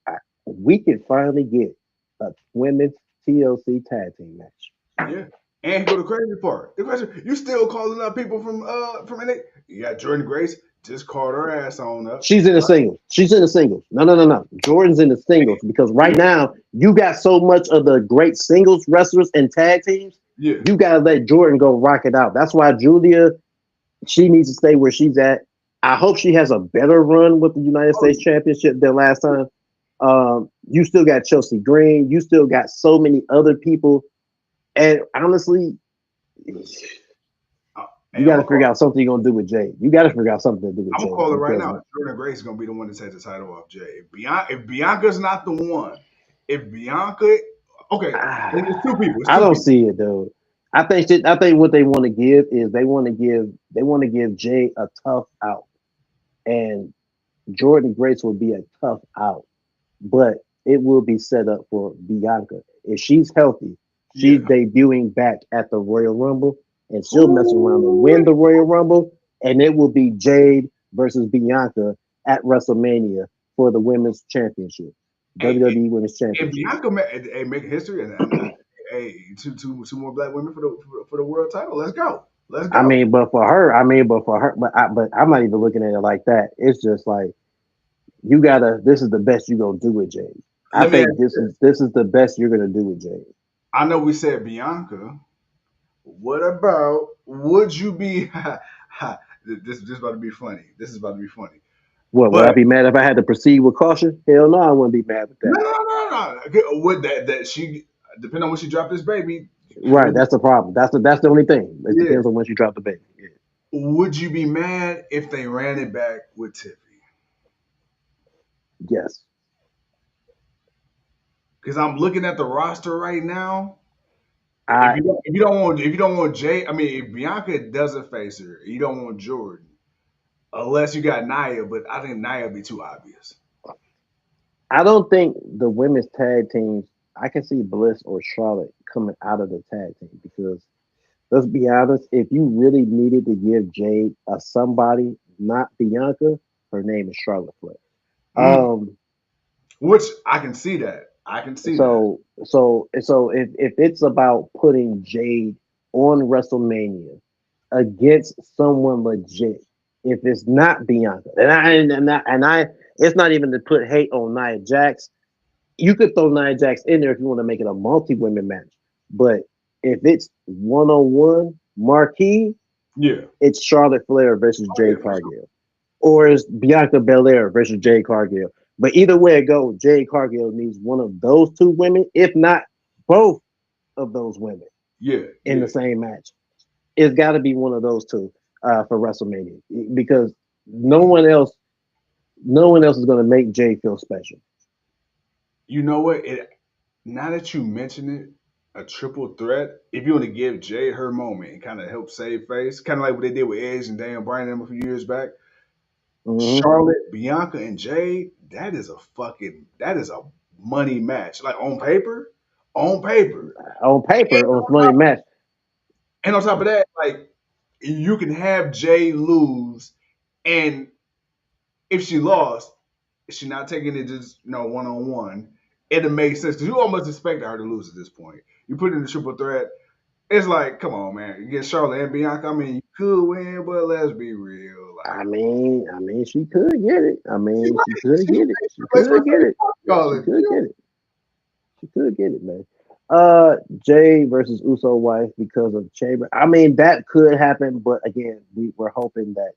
we can finally get a women's TLC tag team match. Yeah. And go the crazy part. The crazy, you still calling up people from NXT. You got Jordan Grace just called her ass on up. She's in the singles. She's in the singles. No. Jordan's in the singles because right Yeah. now you got so much of the great singles wrestlers and tag teams. Yeah. You gotta let Jordan go rock it out. That's why Julia, she needs to stay where she's at. I hope she has a better run with the United Oh, States Championship than last time. You still got Chelsea Green. You still got so many other people. And honestly, hey, you got to figure out something you're gonna do with Jay. You got to figure out something to do with I'm gonna Jay call it right because now. Jordan Grace is gonna be the one to take the title off Jay. If Bianca's not the one, if Bianca, okay, it's two people. It's I two don't people. see it though. I think what they want to give is they want to give Jay a tough out, and Jordan Grace will be a tough out, but it will be set up for Bianca if she's healthy. She's Yeah. debuting back at the Royal Rumble, and she'll mess around and Ooh. win the Royal Rumble, and it will be Jade versus Bianca at WrestleMania for the Women's Championship, Hey, WWE Women's and Championship. Bianca make history, and hey, two more black women for the world title. Let's go. Let's I go. mean, but I'm not even looking at it like that. It's just like you gotta. This is the best you gonna do with Jade. I Let me ask think you this this. is this is the best you're gonna do with Jade. I know we said Bianca. What about would you be? This is about to be funny. This is about to be funny. What would I But be mad if I had to proceed with caution? Hell no, I wouldn't be mad with that. no. Would that she depending on when she dropped this baby? Right, Would that's the problem. That's the only thing. It yeah? depends on when you drop the baby. Yeah. Would you be mad if they ran it back with Tiffy? Yes, Because I'm looking at the roster right now. I If you don't want Jay, I mean, if Bianca doesn't face her, you don't want Jordan unless you got Nia. But I think Nia would be too obvious. I don't think the women's tag teams. I can see Bliss or Charlotte coming out of the tag team because let's be honest, if you really needed to give Jade a somebody, not Bianca, her name is Charlotte Flair. Mm. Um, Which I can see that. I can see that. so if it's about putting Jade on WrestleMania against someone legit, if it's not Bianca, and I it's not even to put hate on Nia Jax. You could throw Nia Jax in there if you want to make it a multi-women match. But if it's one-on-one marquee, Yeah. it's Charlotte Flair versus Oh yeah, Jade for sure. Cargill. Or it's Bianca Belair versus Jade Cargill. But either way it goes, Jade Cargill needs one of those two women, if not both of those women Yeah. in Yeah. the same match. It's got to be one of those two for WrestleMania because no one else, no one else is going to make Jade feel special. You know what? Now that you mention it, a triple threat. If you want to give Jade her moment and kind of help save face, kind of like what they did with Edge and Daniel Bryan a few years back. Charlotte, Bianca, and Jay, that is a money match. Like on paper. On paper. On paper, And it was money match. on top of that, like you can have Jay lose, and if she lost, she not taking it just one on one. It'll make sense because you almost expect her to lose at this point. You put it in the triple threat. It's like, come on, man. You get Charlotte and Bianca. I mean, you could win, but let's be real. Like, She could get it. She could get it. She place for could get it. She Charlotte. could get it. She could get it, man. Jay versus Uso wife because of Chamber. That could happen, but again, we're hoping that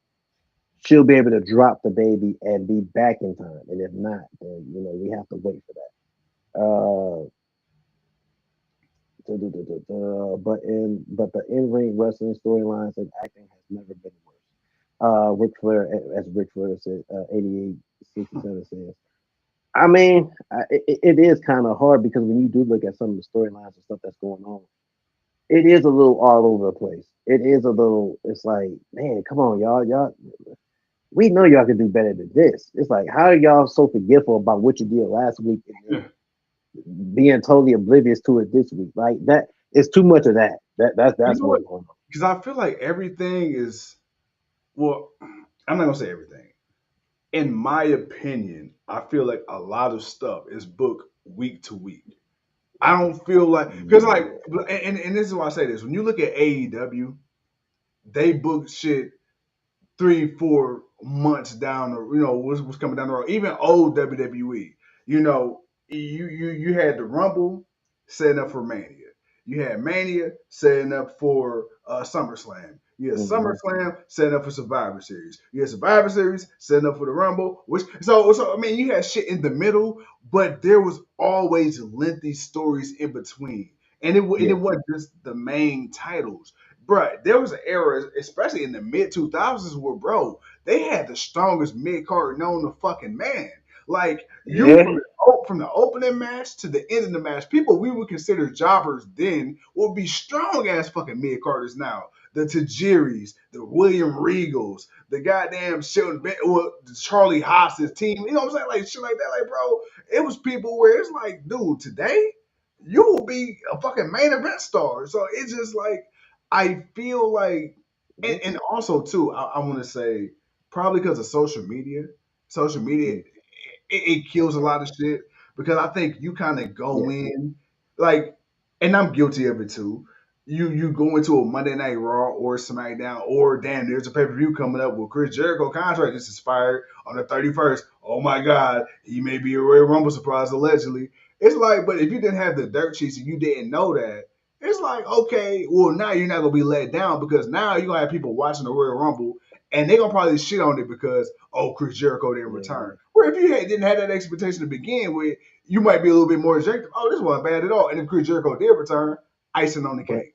she'll be able to drop the baby and be back in time. And if not, then we have to wait for that. But the in-ring wrestling storylines and acting has never been worse. Ric Flair, as Ric Flair said, 8867 says. It is kind of hard because when you do look at some of the storylines and stuff that's going on, it is a little all over the place. It is a little. It's like, man, come on, y'all. We know y'all can do better than this. It's like, how are y'all so forgetful about what you did last week and being totally oblivious to it this week? Like that, it's too much of that. That's what's going on. Because I feel like everything is. Well, I'm not gonna say everything. In my opinion, I feel like a lot of stuff is booked week to week. I don't feel like because and this is why I say this. When you look at AEW, they book shit 3-4 months down the what's coming down the road. Even old WWE, you had the Rumble setting up for Mania. You had Mania setting up for SummerSlam. You had SummerSlam setting up for Survivor Series. You had Survivor Series setting up for the Rumble. You had shit in the middle, but there was always lengthy stories in between, and it wasn't just the main titles. Bruh, there was an era, especially in the mid 2000s, where they had the strongest mid card known to fucking man. Like from the opening match to the end of the match, people we would consider jobbers then would be strong ass fucking mid carders now. The Tajiris, the William Regals, the goddamn Shelton, the Charlie Haas's team. You know what I'm saying? Like shit like that. Like, bro, it was people where it's like, dude, today you will be a fucking main event star. So it's just like I feel like, and also too, I want to say probably because of social media. Social media, it kills a lot of shit because I think you kind of go in like, and I'm guilty of it too. You go into a Monday Night Raw or SmackDown or damn, there's a pay per view coming up with Chris Jericho contract just expired on the 31st. Oh my God, he may be a Royal Rumble surprise allegedly. It's like, but if you didn't have the dirt sheets and you didn't know that, it's like, okay, well, now you're not going to be let down because now you're going to have people watching the Royal Rumble and they're going to probably shit on it because, oh, Chris Jericho didn't return. Where if you didn't have that expectation to begin with, you might be a little bit more objective. Oh, this wasn't bad at all. And if Chris Jericho did return, icing on the cake.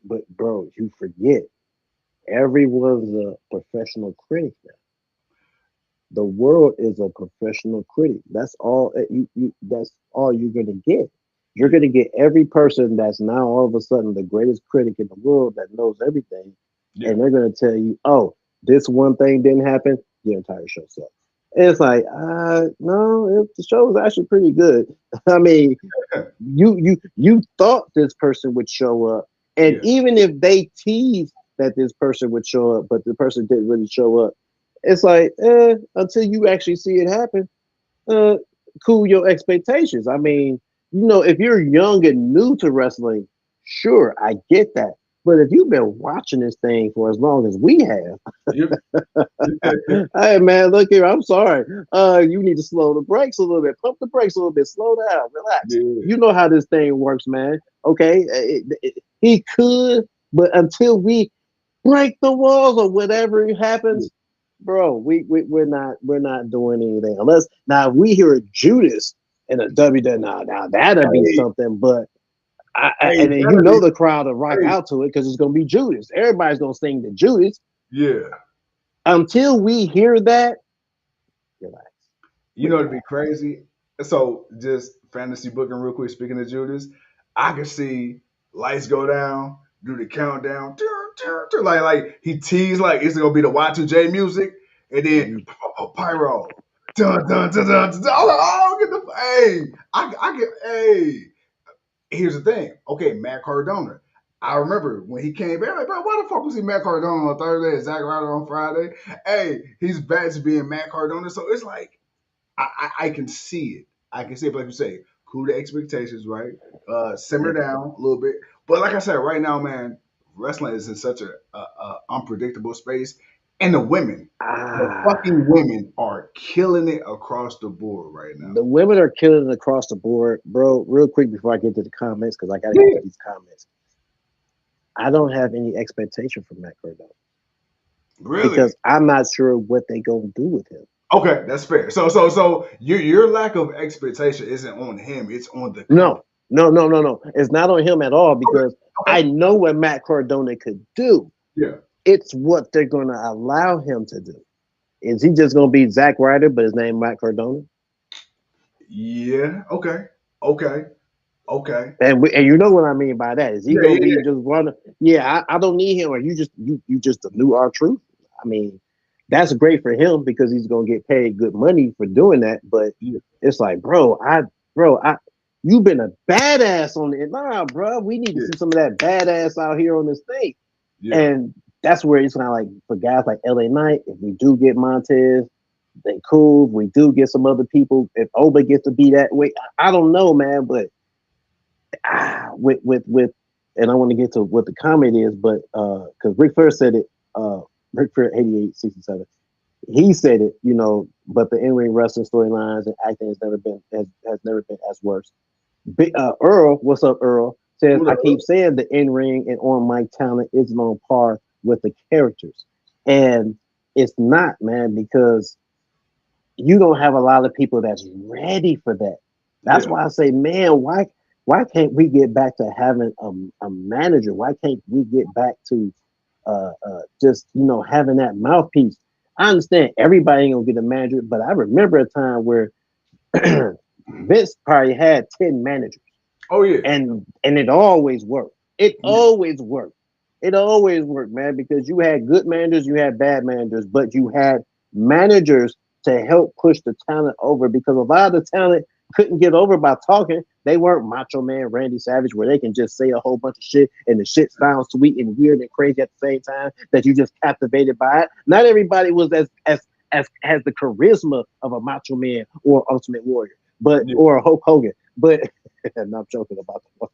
But bro, you forget, everyone's a professional critic now. The world is a professional critic. That's all that's all you're gonna get. You're gonna get every person that's now all of a sudden the greatest critic in the world that knows everything, and they're gonna tell you, "Oh, this one thing didn't happen. The entire show sucks." And it's like, no, the show was actually pretty good. I mean, you thought this person would show up, and even if they teased that this person would show up, but the person didn't really show up, it's like, until you actually see it happen, cool your expectations. I mean, if you're young and new to wrestling, sure, I get that. But if you've been watching this thing for as long as we have, hey man, look here, I'm sorry. You need to slow the brakes a little bit, pump the brakes a little bit, slow down, relax. You know how this thing works, man. Okay, he could, but until we break the walls or whatever happens, bro, we're not doing anything unless now we hear Judas in a WWE. Now that'll be something, but. And then the crowd will rock out to it because it's gonna be Judas. Everybody's gonna sing to Judas. Yeah. Until we hear that, relax. It'd be crazy. So just fantasy booking real quick. Speaking of Judas, I could see lights go down, do the countdown, like he teased like it's gonna be the Y2J music, and then pyro. Dun, dun, dun, dun, dun, dun. I was like, oh, get the I get here's the thing. Okay, Matt Cardona. I remember when he came back, like, bro, why the fuck was he Matt Cardona on Thursday and Zack Ryder on Friday? Hey, he's back to being Matt Cardona. So it's like I can see it. I can see it, but like you say, cool the expectations, right? Simmer down a little bit. But like I said, right now, man, wrestling is in such a unpredictable space. And the fucking women are killing it across the board right now. The women are killing it across the board, bro. Real quick before I get to the comments, because I got to get to these comments. I don't have any expectation from Matt Cardona. Really? Because I'm not sure what they gonna do with him. Okay, that's fair. So your lack of expectation isn't on him; it's on the No. It's not on him at all because Okay. I know what Matt Cardona could do. Yeah. It's what they're gonna allow him to do. Is he just gonna be Zack Ryder, but his name Matt Cardona? Yeah. Okay. And you know what I mean by that? Is he gonna be Yeah. just one? Yeah, I don't need him. Or you just the new R-Truth? I mean, that's great for him because he's gonna get paid good money for doing that. But it's like, bro, you've been a badass on it. Nah, bro, we need to see some of that badass out here on this thing. Yeah. And that's where it's kind of like for guys like LA Knight, if we do get Montez, then cool. If we do get some other people, if Oba gets to be that way, I don't know, man. But with and I want to get to what the comment is, but because Ric Flair said it, Ric Flair 88-67, he said it, you know, but the in-ring wrestling storylines and acting has never been as worse. Earl, what's up, Earl? Says I keep saying the in-ring and on-mic talent isn't on par with the characters. And it's not, man, because you don't have a lot of people that's ready for that. That's why I say, man, why can't we get back to having a manager? Why can't we get back to just, you know, having that mouthpiece? I understand everybody ain't gonna get a manager, but I remember a time where Vince probably had 10 managers. Oh yeah. And it always worked. It always worked. It always worked, man, because you had good managers, you had bad managers, but you had managers to help push the talent over because a lot of the talent couldn't get over by talking. They weren't Macho Man Randy Savage where they can just say a whole bunch of shit and the shit sounds sweet and weird and crazy at the same time that you just captivated by it. Not everybody was as has the charisma of a Macho Man or Ultimate Warrior, but or a Hulk Hogan. But and I'm joking about the but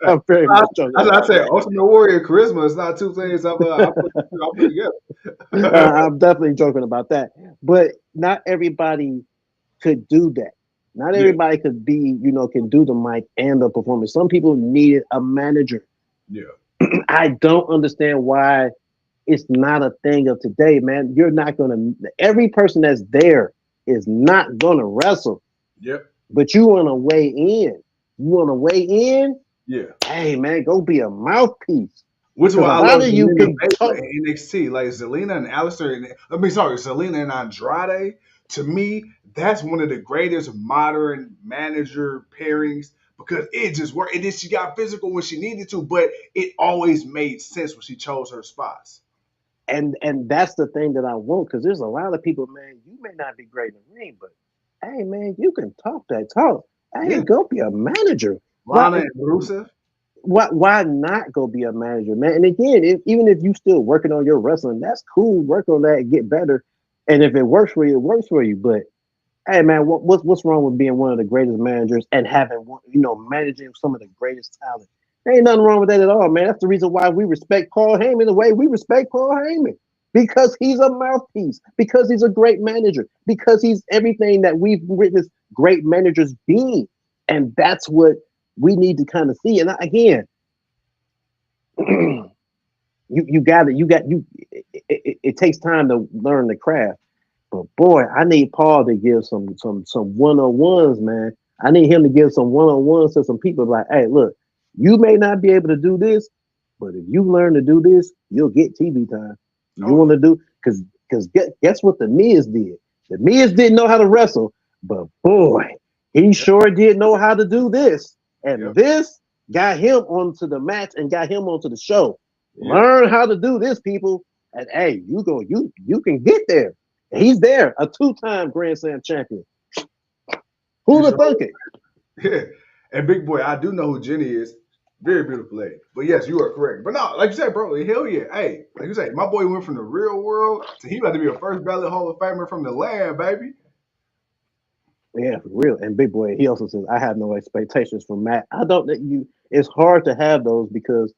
I'm very much joking. I said Ultimate Warrior charisma is not two things I put together. I'm definitely joking about that. But not everybody could do that. Not everybody could be, you know, can do the mic and the performance. Some people needed a manager. Yeah. I don't understand why it's not a thing of today, man. You're not gonna every person that's there is not gonna wrestle. Yep. But you want to weigh in. You want to weigh in? Yeah. Hey, man, go be a mouthpiece. Which one I love you can talk in NXT, like Zelina and Alistair. Zelina and Andrade. To me, that's one of the greatest modern manager pairings because it just worked. And then she got physical when she needed to, but it always made sense when she chose her spots. And that's the thing that I want because there's a lot of people, man. You may not be great in the ring, but hey, man, you can talk that talk. Hey, go be a manager. Lana and Rusev. Why not go be a manager, man? And again, even if you still working on your wrestling, that's cool. Work on that and get better. And if it works for you, it works for you. But hey, man, what's wrong with being one of the greatest managers and having managing some of the greatest talent? There ain't nothing wrong with that at all, man. That's the reason why we respect Paul Heyman the way we respect Paul Heyman. Because he's a mouthpiece, because he's a great manager, because he's everything that we've witnessed great managers being. And that's what we need to kind of see. And again, it takes time to learn the craft. But boy, I need Paul to give some one-on-ones, man. I need him to give some one-on-ones to some people like, hey, look, you may not be able to do this, but if you learn to do this, you'll get TV time. You want to do because guess what the Miz did? The Miz didn't know how to wrestle, but boy, he sure did know how to do this. And this got him onto the match and got him onto the show. Learn how to do this, people. And hey, you can get there. He's there, a 2-time Grand Slam champion. Who'd have thunk it? Yeah. And big boy, I do know who Jenny is. Very beautiful lady. But yes, you are correct. But no, like you said, bro, hell yeah. Hey, like you said, my boy went from the real world to he about to be a first ballot Hall of Famer from the land, baby. Yeah, for real. And big boy, he also says, I have no expectations from Matt. I don't that you it's hard to have those because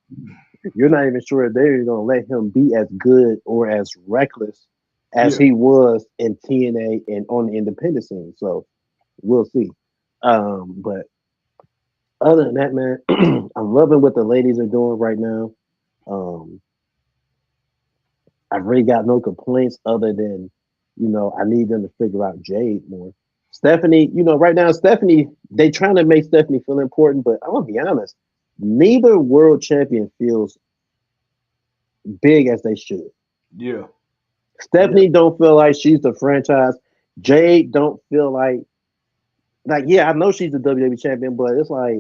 you're not even sure if they're gonna let him be as good or as reckless as Yeah. he was in TNA and on the independent scene. So we'll see. But other than that, man, I'm loving what the ladies are doing right now. Um, I've really got no complaints other than, I need them to figure out Jade more. Stephanie, right now, Stephanie, they trying to make Stephanie feel important, but I'm gonna be honest, neither world champion feels big as they should. Yeah. Stephanie don't feel like she's the franchise. Jade don't feel yeah, I know she's the WWE champion, but it's like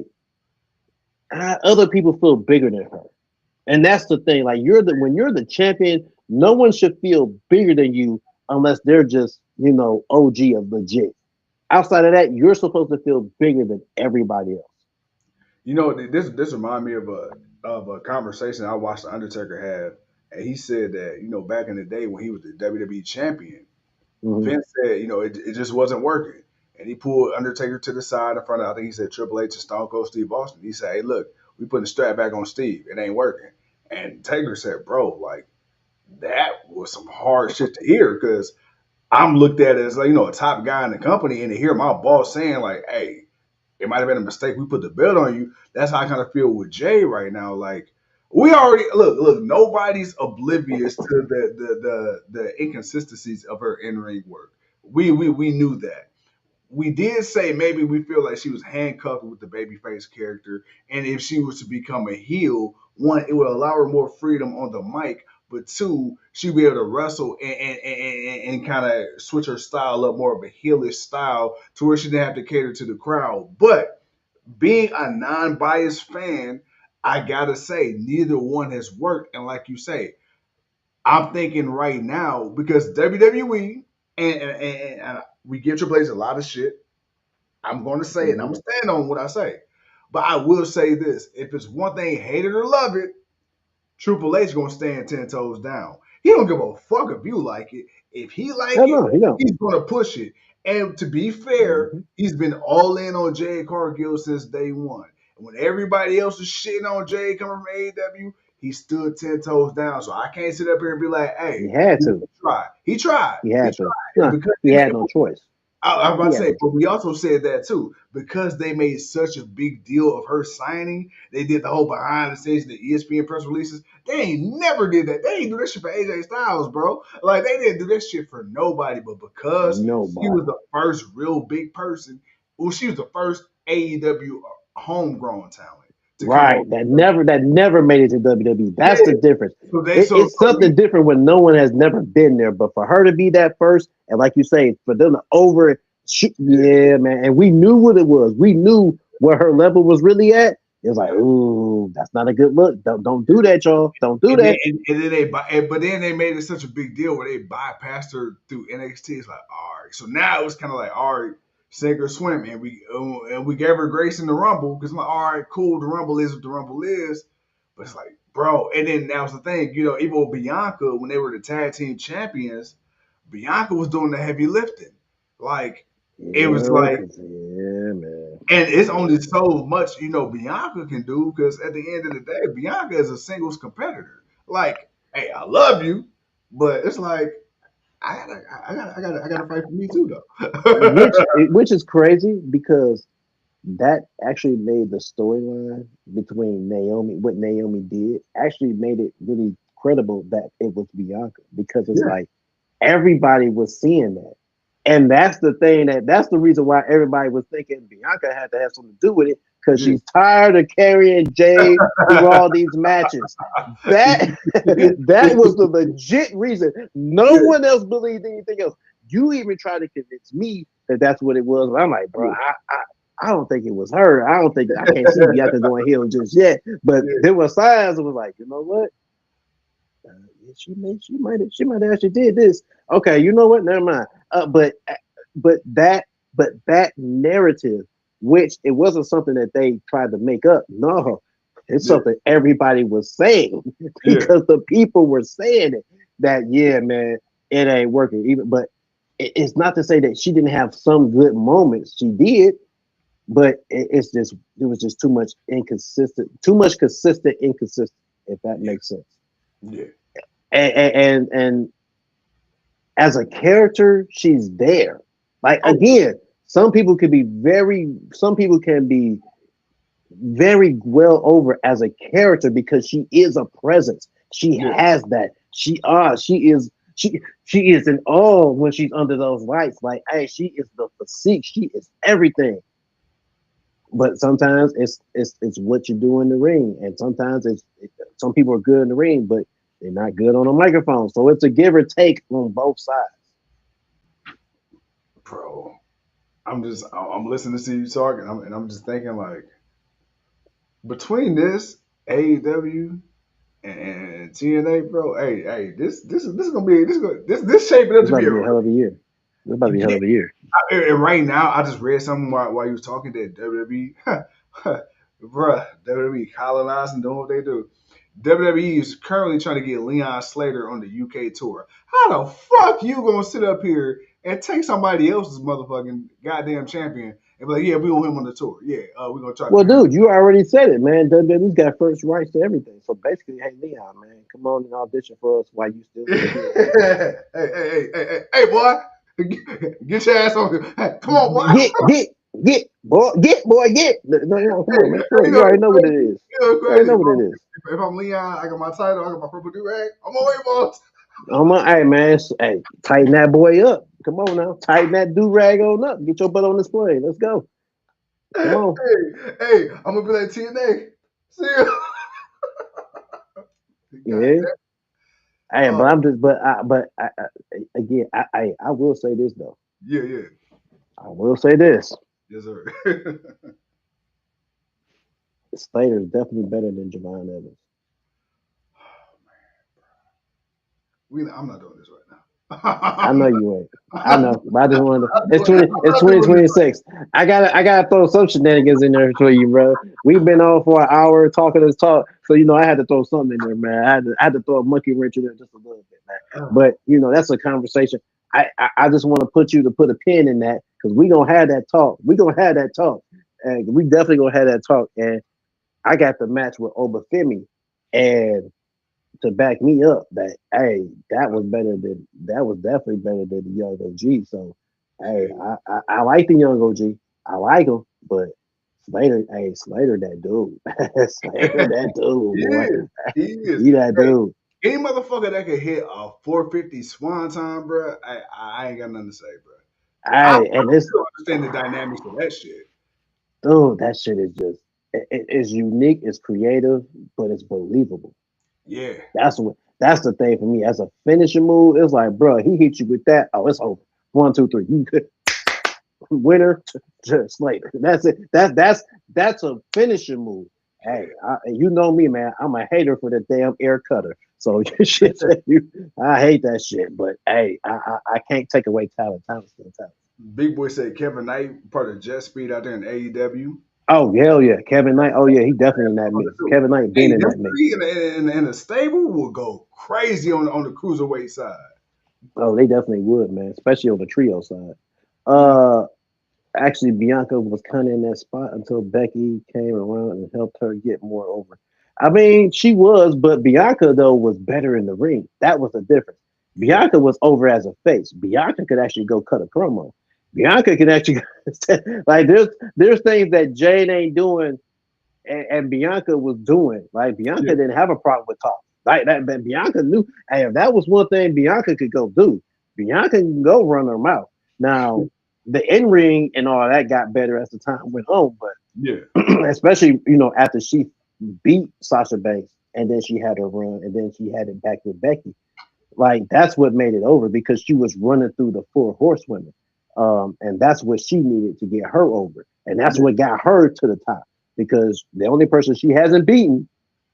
other people feel bigger than her. And that's the thing. Like when you're the champion, no one should feel bigger than you unless they're just, OG of legit. Outside of that, you're supposed to feel bigger than everybody else. This remind me of a conversation I watched the Undertaker have, and he said that back in the day when he was the WWE champion, Mhm. Vince said it just wasn't working, and he pulled Undertaker to the side in front of I think he said Triple H and Stone Cold Steve Austin. He said, "Hey, look, we putting the strap back on Steve. It ain't working." And Taker said, "Bro, like that was some hard shit to hear because I'm looked at as like a top guy in the company, and to hear my boss saying like, hey." It might have been a mistake. We put the belt on you. That's how I kind of feel with Jay right now. Like we already look. Nobody's oblivious to the inconsistencies of her in ring work. We knew that. We did say maybe we feel like she was handcuffed with the babyface character, and if she was to become a heel, one, it would allow her more freedom on the mic, but two, she'd be able to wrestle and kind of switch her style up more of a heelish style to where she didn't have to cater to the crowd. But being a non-biased fan, I gotta say neither one has worked. And like you say, I'm thinking right now because WWE and we give Triple H a lot of shit. I'm going to say it. And I'm going to stand on what I say. But I will say this: if it's one thing, hate it or love it, Triple H going to stand 10 toes down. He don't give a fuck if you like it. If he like No, he don't. he's going to push it. And to be fair, Mhm. he's been all in on Jade Cargill since day one. And when everybody else was shitting on Jade coming from AEW, he stood 10 toes down. So I can't sit up here and be like, He hey, had he to. tried. He tried. He had to. And No, because he had no choice. I was about He to had say, no but choice. we also said that too because they made such a big deal of her signing. They did the whole behind the scenes, the ESPN press releases. They ain't never did that. They ain't do that shit for AJ Styles, bro. Like they didn't do that shit for nobody. But because she was Nobody. the first real big person, well, she was the first AEW homegrown talent to come Right. over. That never made it to WWE. Yeah. That's the difference. So It's something different when no one has never been there. But for her to be that first, and like you say, for them to yeah, man. And we knew what it was. We knew where her level was really at. It was like, ooh, that's not a good look. Don't do that, y'all. Don't do And then, that. and then but then they made it such a big deal where they bypassed her through NXT. It's like, all right, so now it was kind of like, all right, sink or swim, and we gave her grace in the Rumble because I'm like, all right, cool, the Rumble is what the Rumble is, but it's like, bro, and then that was the thing, even with Bianca when they were the tag team champions, Bianca was doing the heavy lifting, like it was like. Yeah, man. And it's only so much, Bianca can do because at the end of the day, Bianca is a singles competitor. Like, hey, I love you, but it's like I gotta fight for me too, though. Which is crazy because that actually made the storyline between Naomi, what Naomi did, actually made it really credible that it was Bianca because it's Yeah, like everybody was seeing that. And that's the thing that's the reason why everybody was thinking Bianca had to have something to do with it because yeah. she's tired of carrying Jade through all these matches. That that was the legit reason. No Yeah, one else believed anything else. You even tried to convince me that that's what it was. But I'm like, bro, I don't think it was her. I can't see Bianca going heel just yet. But yeah. there were signs that was like, you know what? She might have actually did this. Okay, you know what? Never mind. But that narrative, which it wasn't something that they tried to make up. No, it's Yeah, something everybody was saying yeah, because the people were saying it. That yeah, man, it ain't working. But it's not to say that she didn't have some good moments. She did, but it was just too much consistent inconsistent. If that yeah, makes sense. yeah, And as a character, she's there. Like oh, again, some people can be very well over as a character because she is a presence. She yeah, has that. She is in awe when she's under those lights. Like, hey, she is the physique. She is everything. But sometimes it's what you do in the ring, and sometimes some people are good in the ring, but they're not good on a microphone. So it's a give or take on both sides. bro. I'm listening to you talk, and I'm just thinking like between this AEW and TNA, bro. Hey, this is gonna be this shaping up It's to about be to a be a hell of a year. It's about to be a hell yeah. of a year. And right now, I just read something while you was talking that WWE, bruh, WWE colonizing doing what they do. WWE is currently trying to get Leon Slater on the UK tour. How the fuck you gonna sit up here and take somebody else's motherfucking goddamn champion and be like, yeah, we want him on the tour. Yeah, we're gonna try to Well, put him on. dude, you already said it, man. WWE's got first rights to everything. So basically, hey, Leon, man, come on and audition for us while you still in the business. Hey, boy, get your ass on here. Hey, come on, boy. Get. No, come on, man. Come You on. You know, already know what it crazy. is. You know, You already crazy. know what it is. If I'm Leon, I got my title, I got my purple do rag. I'm on here, boss. Hey, man. Hey, tighten that boy up. Come on now. Tighten that do rag on up. Get your butt on display. Let's go. Come on. Hey, I'm gonna be like TNA. See you. God Yeah. damn. Hey, Oh, again, I will say this though. yeah, yeah. I will say this. Yes, sir. Slater is definitely better than Javon Evans. I'm not doing this right now. I know you ain't. I I'm know, but I just wanted to. not doing It's I'm not doing this 2026. I gotta throw some shenanigans in there for you, bro. We've been on for an hour talking this talk, so I had to throw something in there, man. I had to throw a monkey wrench in there just a little bit, man. right now. But that's a conversation. I just want to put a pin in that because we gonna have that talk. We gonna have that talk, and we definitely gonna have that talk. And I got the match with Obafemi, and to back me up that hey, that was definitely better than the young OG. So hey, Yeah, I like the young OG. I like him, but Slater that dude. Slater that dude, he boy. is. He is. He that dude. Any motherfucker that could hit a 450 swan time, bro, I ain't got nothing to say, bro. I Hey, and this still understand the dynamics of that shit. dude, that shit is just it's unique, it's creative, but it's believable. Yeah. That's the thing for me. As a finishing move, it's like, bro, he hit you with that. Oh, it's over. 1, 2, 3. You good. Winner to Slater. That's it. That's a finishing move. Hey, you know me, man. I'm a hater for the damn air cutter. So shit, I hate that shit. But hey, I can't take away talent. Talent's still talent. Big Boy said Kevin Knight, part of Jet Speed out there in AEW. Oh hell yeah, Kevin Knight. Oh yeah, he definitely in that mix. Kevin Knight been Hey, in them that mix. three in the stable will go crazy on the cruiserweight side. Oh, they definitely would, man. Especially on the trio side. Mm, Uh, Actually, Bianca was kind of in that spot until Becky came around and helped her get more over. I mean, she was, but Bianca though was better in the ring. That was the difference. yeah, Bianca was over as a face. Bianca could actually go cut a promo. Bianca could actually like there's things that Jade ain't doing and Bianca was doing. Like Bianca yeah, didn't have a problem with talk. Like that, but Bianca knew. Hey, if that was one thing Bianca could go do, Bianca can go run her mouth. Now the in ring and all that got better as the time went on, but yeah, especially after she beat Sasha Banks and then she had her run and then she had it back with Becky. Like that's what made it over because she was running through the 4 horsewomen, and that's what she needed to get her over, and that's yeah, what got her to the top because the only person she hasn't beaten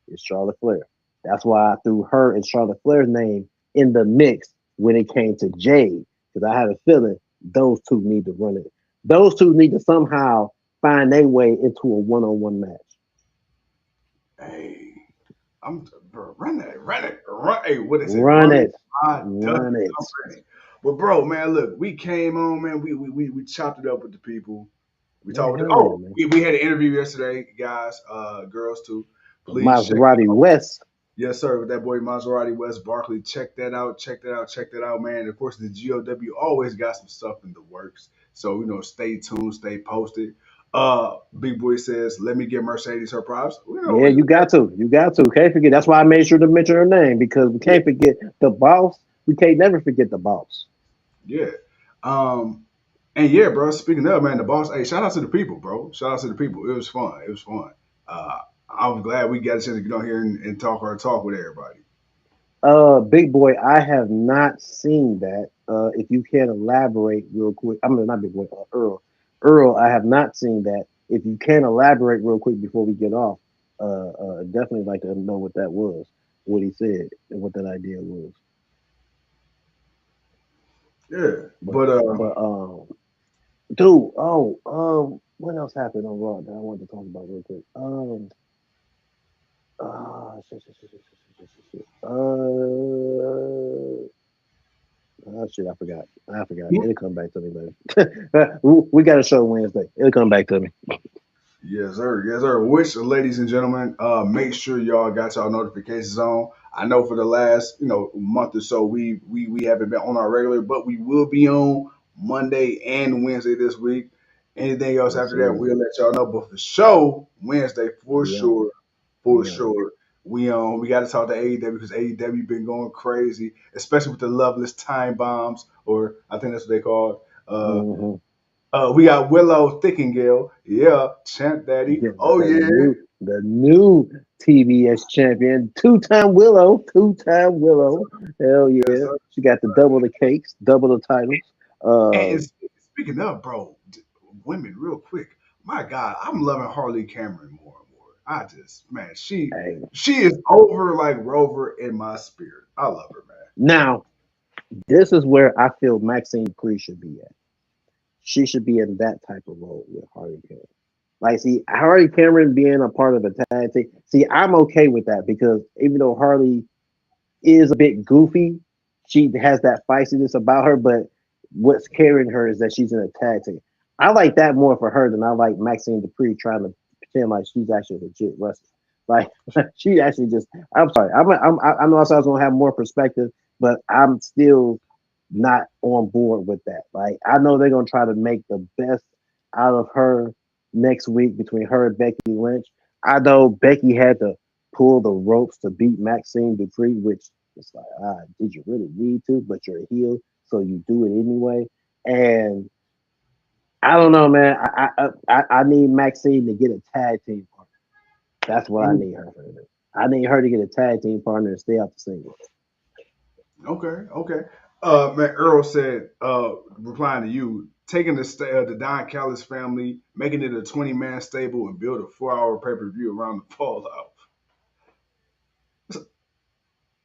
is Charlotte Flair. That's why I threw her and Charlotte Flair's name in the mix when it came to Jade, because I had a feeling those two need to run it. Those two need to somehow find their way into a one-on-one match. Hey, bro, run that, run. Hey, what they say? Run Run it, it, run run it. I'm ready. But bro, man, look, we came on, man. We chopped it up with the people. We Man, talked with. hell yeah, Oh, man. we had an interview yesterday, guys, girls too. Please check it Maserati out. West. Yes, sir. With that boy Maserati West Barkley. Check that out. Check that out. Check that out, man. And of course, the GOW always got some stuff in the works. So, stay tuned, stay posted. Big Boy says, let me give Mercedes her props. Yeah, you got to. You got to. Can't forget. That's why I made sure to mention her name, because we can't forget the boss. We can't never forget the boss. Yeah. And yeah, bro, speaking of, man, the boss, hey, shout out to the people, bro. Shout out to the people. It was fun. It was fun. I was glad we got a chance to get on here and talk our talk with everybody. Big Boy, I have not seen that. If you can elaborate real quick. I mean, not Big Boy, Earl. Earl, I have not seen that. If you can elaborate real quick before we get off, definitely like to know what that was, what he said, and what that idea was. Yeah. But But but dude, what else happened on Raw that I wanted to talk about real quick? Shit. Shit, I forgot. It'll come back to me later. We got a show Wednesday. It'll come back to me. yes, sir. Yes, sir. Which, ladies and gentlemen, make sure y'all got y'all notifications on. I know for the last, month or so, we haven't been on our regular, but we will be on Monday and Wednesday this week. Anything else Yes, after that, sir. we'll let y'all know. But for sure, Wednesday for We on. sure, for We on. sure. We got to talk to AEW because AEW been going crazy, especially with the Loveless Time Bombs, or I think that's what they call it. Mm-hmm. We got Willow Thickengale. Yeah, Champ Daddy. Yeah, Oh, yeah. the new TBS champion, two-time Willow. Hell Yes, yeah. sir. She got the double the cakes, double the titles. And speaking of, bro, women, real quick. My God, I'm loving Harley Cameron more and more. I just, man, Hey, she is over like Rover in my spirit. I love her, man. now this is where I feel Maxine Cree should be at. She should be in that type of role with Harley Cameron. Like, see, Harley Cameron being a part of a tag team. See, I'm okay with that because even though Harley is a bit goofy, she has that feistiness about her. But what's carrying her is that she's in a tag team. I like that more for her than I like Maxine Dupree trying to pretend like she's actually a legit wrestler. Like she actually just. I'm sorry. I know I was gonna have more perspective, but I'm still not on board with that. Like I know they're gonna try to make the best out of her next week between her and Becky Lynch. I know Becky had to pull the ropes to beat Maxine Dupree, which it's like, did you really need to? But you're a heel, so you do it anyway. And I don't know, man. I need Maxine to get a tag team partner. That's what I Ooh, need her to do. I need her to get a tag team partner and stay out the singles. okay, okay. Man, Earl said, replying to you, taking the Don Callis family, making it a 20-man stable, and build a 4-hour pay-per-view around the fallout.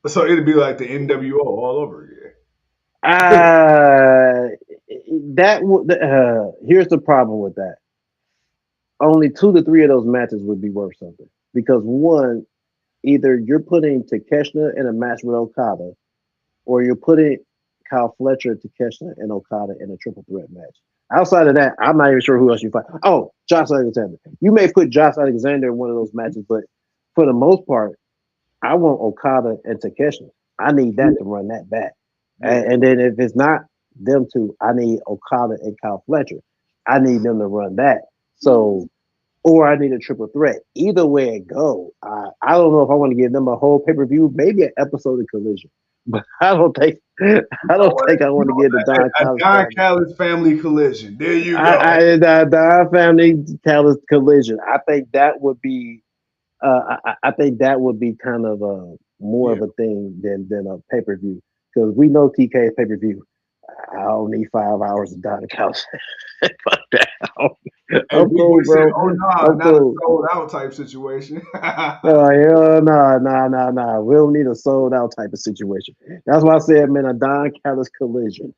So it'd be like the NWO all over again. Uh, here's the problem with that. Only 2 to 3 of those matches would be worth something because one, either you're putting Takeshita in a match with Okada, or you're putting Kyle Fletcher, Takeshita, and Okada in a triple threat match. Outside of that, I'm not even sure who else you find. Oh, Josh Alexander. You may put Josh Alexander in one of those matches, but for the most part, I want Okada and Takeshita. I need Yeah, that to run that back. yeah. And then if it's not them two, I need Okada and Kyle Fletcher. I need them to run that. So, or I need a triple threat. Either way it go, I don't know if I want to give them a whole pay per view, maybe an episode of Collision, but I don't think I want to give the Don A Callis Don family. Callis family collision. There you go. The Don family Callis Collision. I think that would be. I think that would be kind of more Yeah. of a thing than a pay per view because we know TK's pay per view. I don't need 5 hours of Don Callis. Fuck that. Hey, Big Boy cool, said, bro. "Oh no, I'm not a cool. sold out type situation." Hell nah. We don't need a sold out type of situation. That's why I said, man, a Don Callis collision.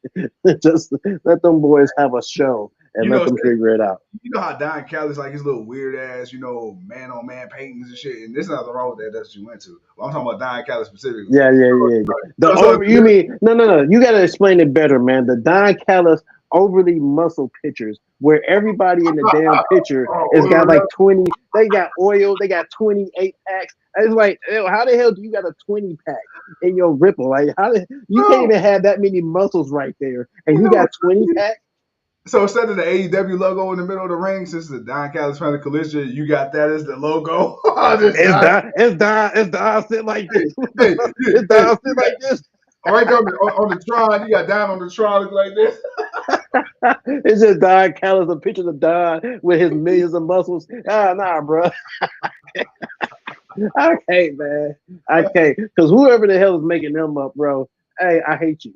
Just let them boys have a show and You let know, them figure it out. you know how Don Callis like his little weird ass, man on man paintings and shit. And there's nothing wrong with that. That's what you went to. Well, I'm talking about Don Callis specifically. Yeah. The So, over you mean no. You gotta explain it better, man. The Don Callis overly muscle pictures where everybody in the damn picture has got like 20, they got oil, they got 28 packs. It's like, how the hell do you got a 20 pack in your ripple? Like you can't even have that many muscles right there, and you you know, got 20 packs? so instead of the AEW logo in the middle of the ring, since the Don Callis Family Collision, you got that as the logo. It's Don sitting like Hey, this. hey, It's hey, Don you sitting like this. got right there on the Tron, you got Don on the Tron look like this. It's just Don Callis, a picture of Don with his millions of muscles. Nah, bro. I can't, man. I can't. Because whoever the hell is making them up, bro, hey, I hate you.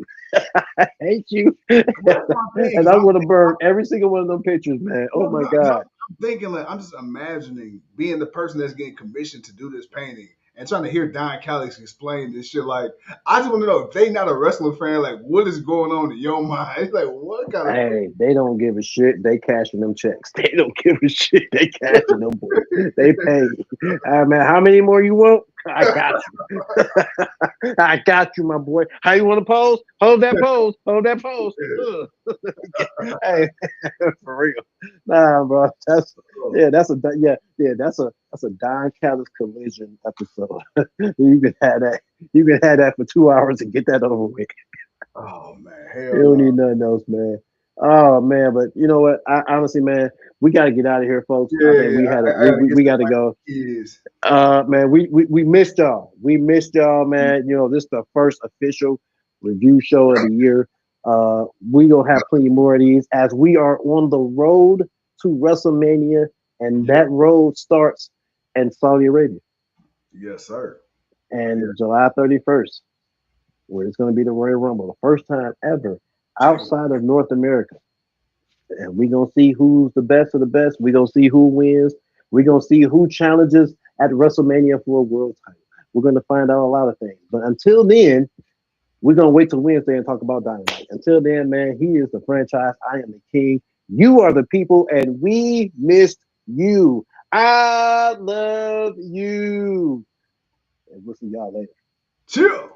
I hate you. That's my thing. And I'm going to burn every single one of them pictures, man. Oh, my God. I'm thinking like I'm just imagining being the person that's getting commissioned to do this painting and trying to hear Don Callis explain this shit. Like, I just want to know if they not a wrestling fan, like what is going on in your mind? Like, what kind of Hey, they don't give a shit. They cashing them checks. They don't give a shit. They cashing them boys. They pay. Man, how many more you want? I got you. I got you, my boy. How you want to pose? Hold that pose. Hold that pose. Hey, for real. Nah, bro. That's That's a Don Callis collision episode. You can have that. You can have that for 2 hours and get that over with. Oh man, You hell don't no. need nothing else, man. Oh man, but you know what? I honestly, man, we got to get out of here, folks. I think Yeah, we had I gotta get we to got to my go. kids. Man, we missed y'all. We missed y'all, man. You know, this is the first official review show of the year. We gonna have plenty more of these as we are on the road to WrestleMania, and Yeah. that road starts in Saudi Arabia, Yes, sir. and July 31st, where it's gonna be the Royal Rumble, the first time ever outside of North America. And we're gonna see who's the best of the best. We're gonna see who wins. We're gonna see who challenges at WrestleMania for a world title. We're gonna find out a lot of things. But until then, we're gonna wait till Wednesday and talk about Dynamite. Until then, man, he is the franchise. I am the king. You are the people, and we missed you. I love you. And we'll see y'all later. Chill.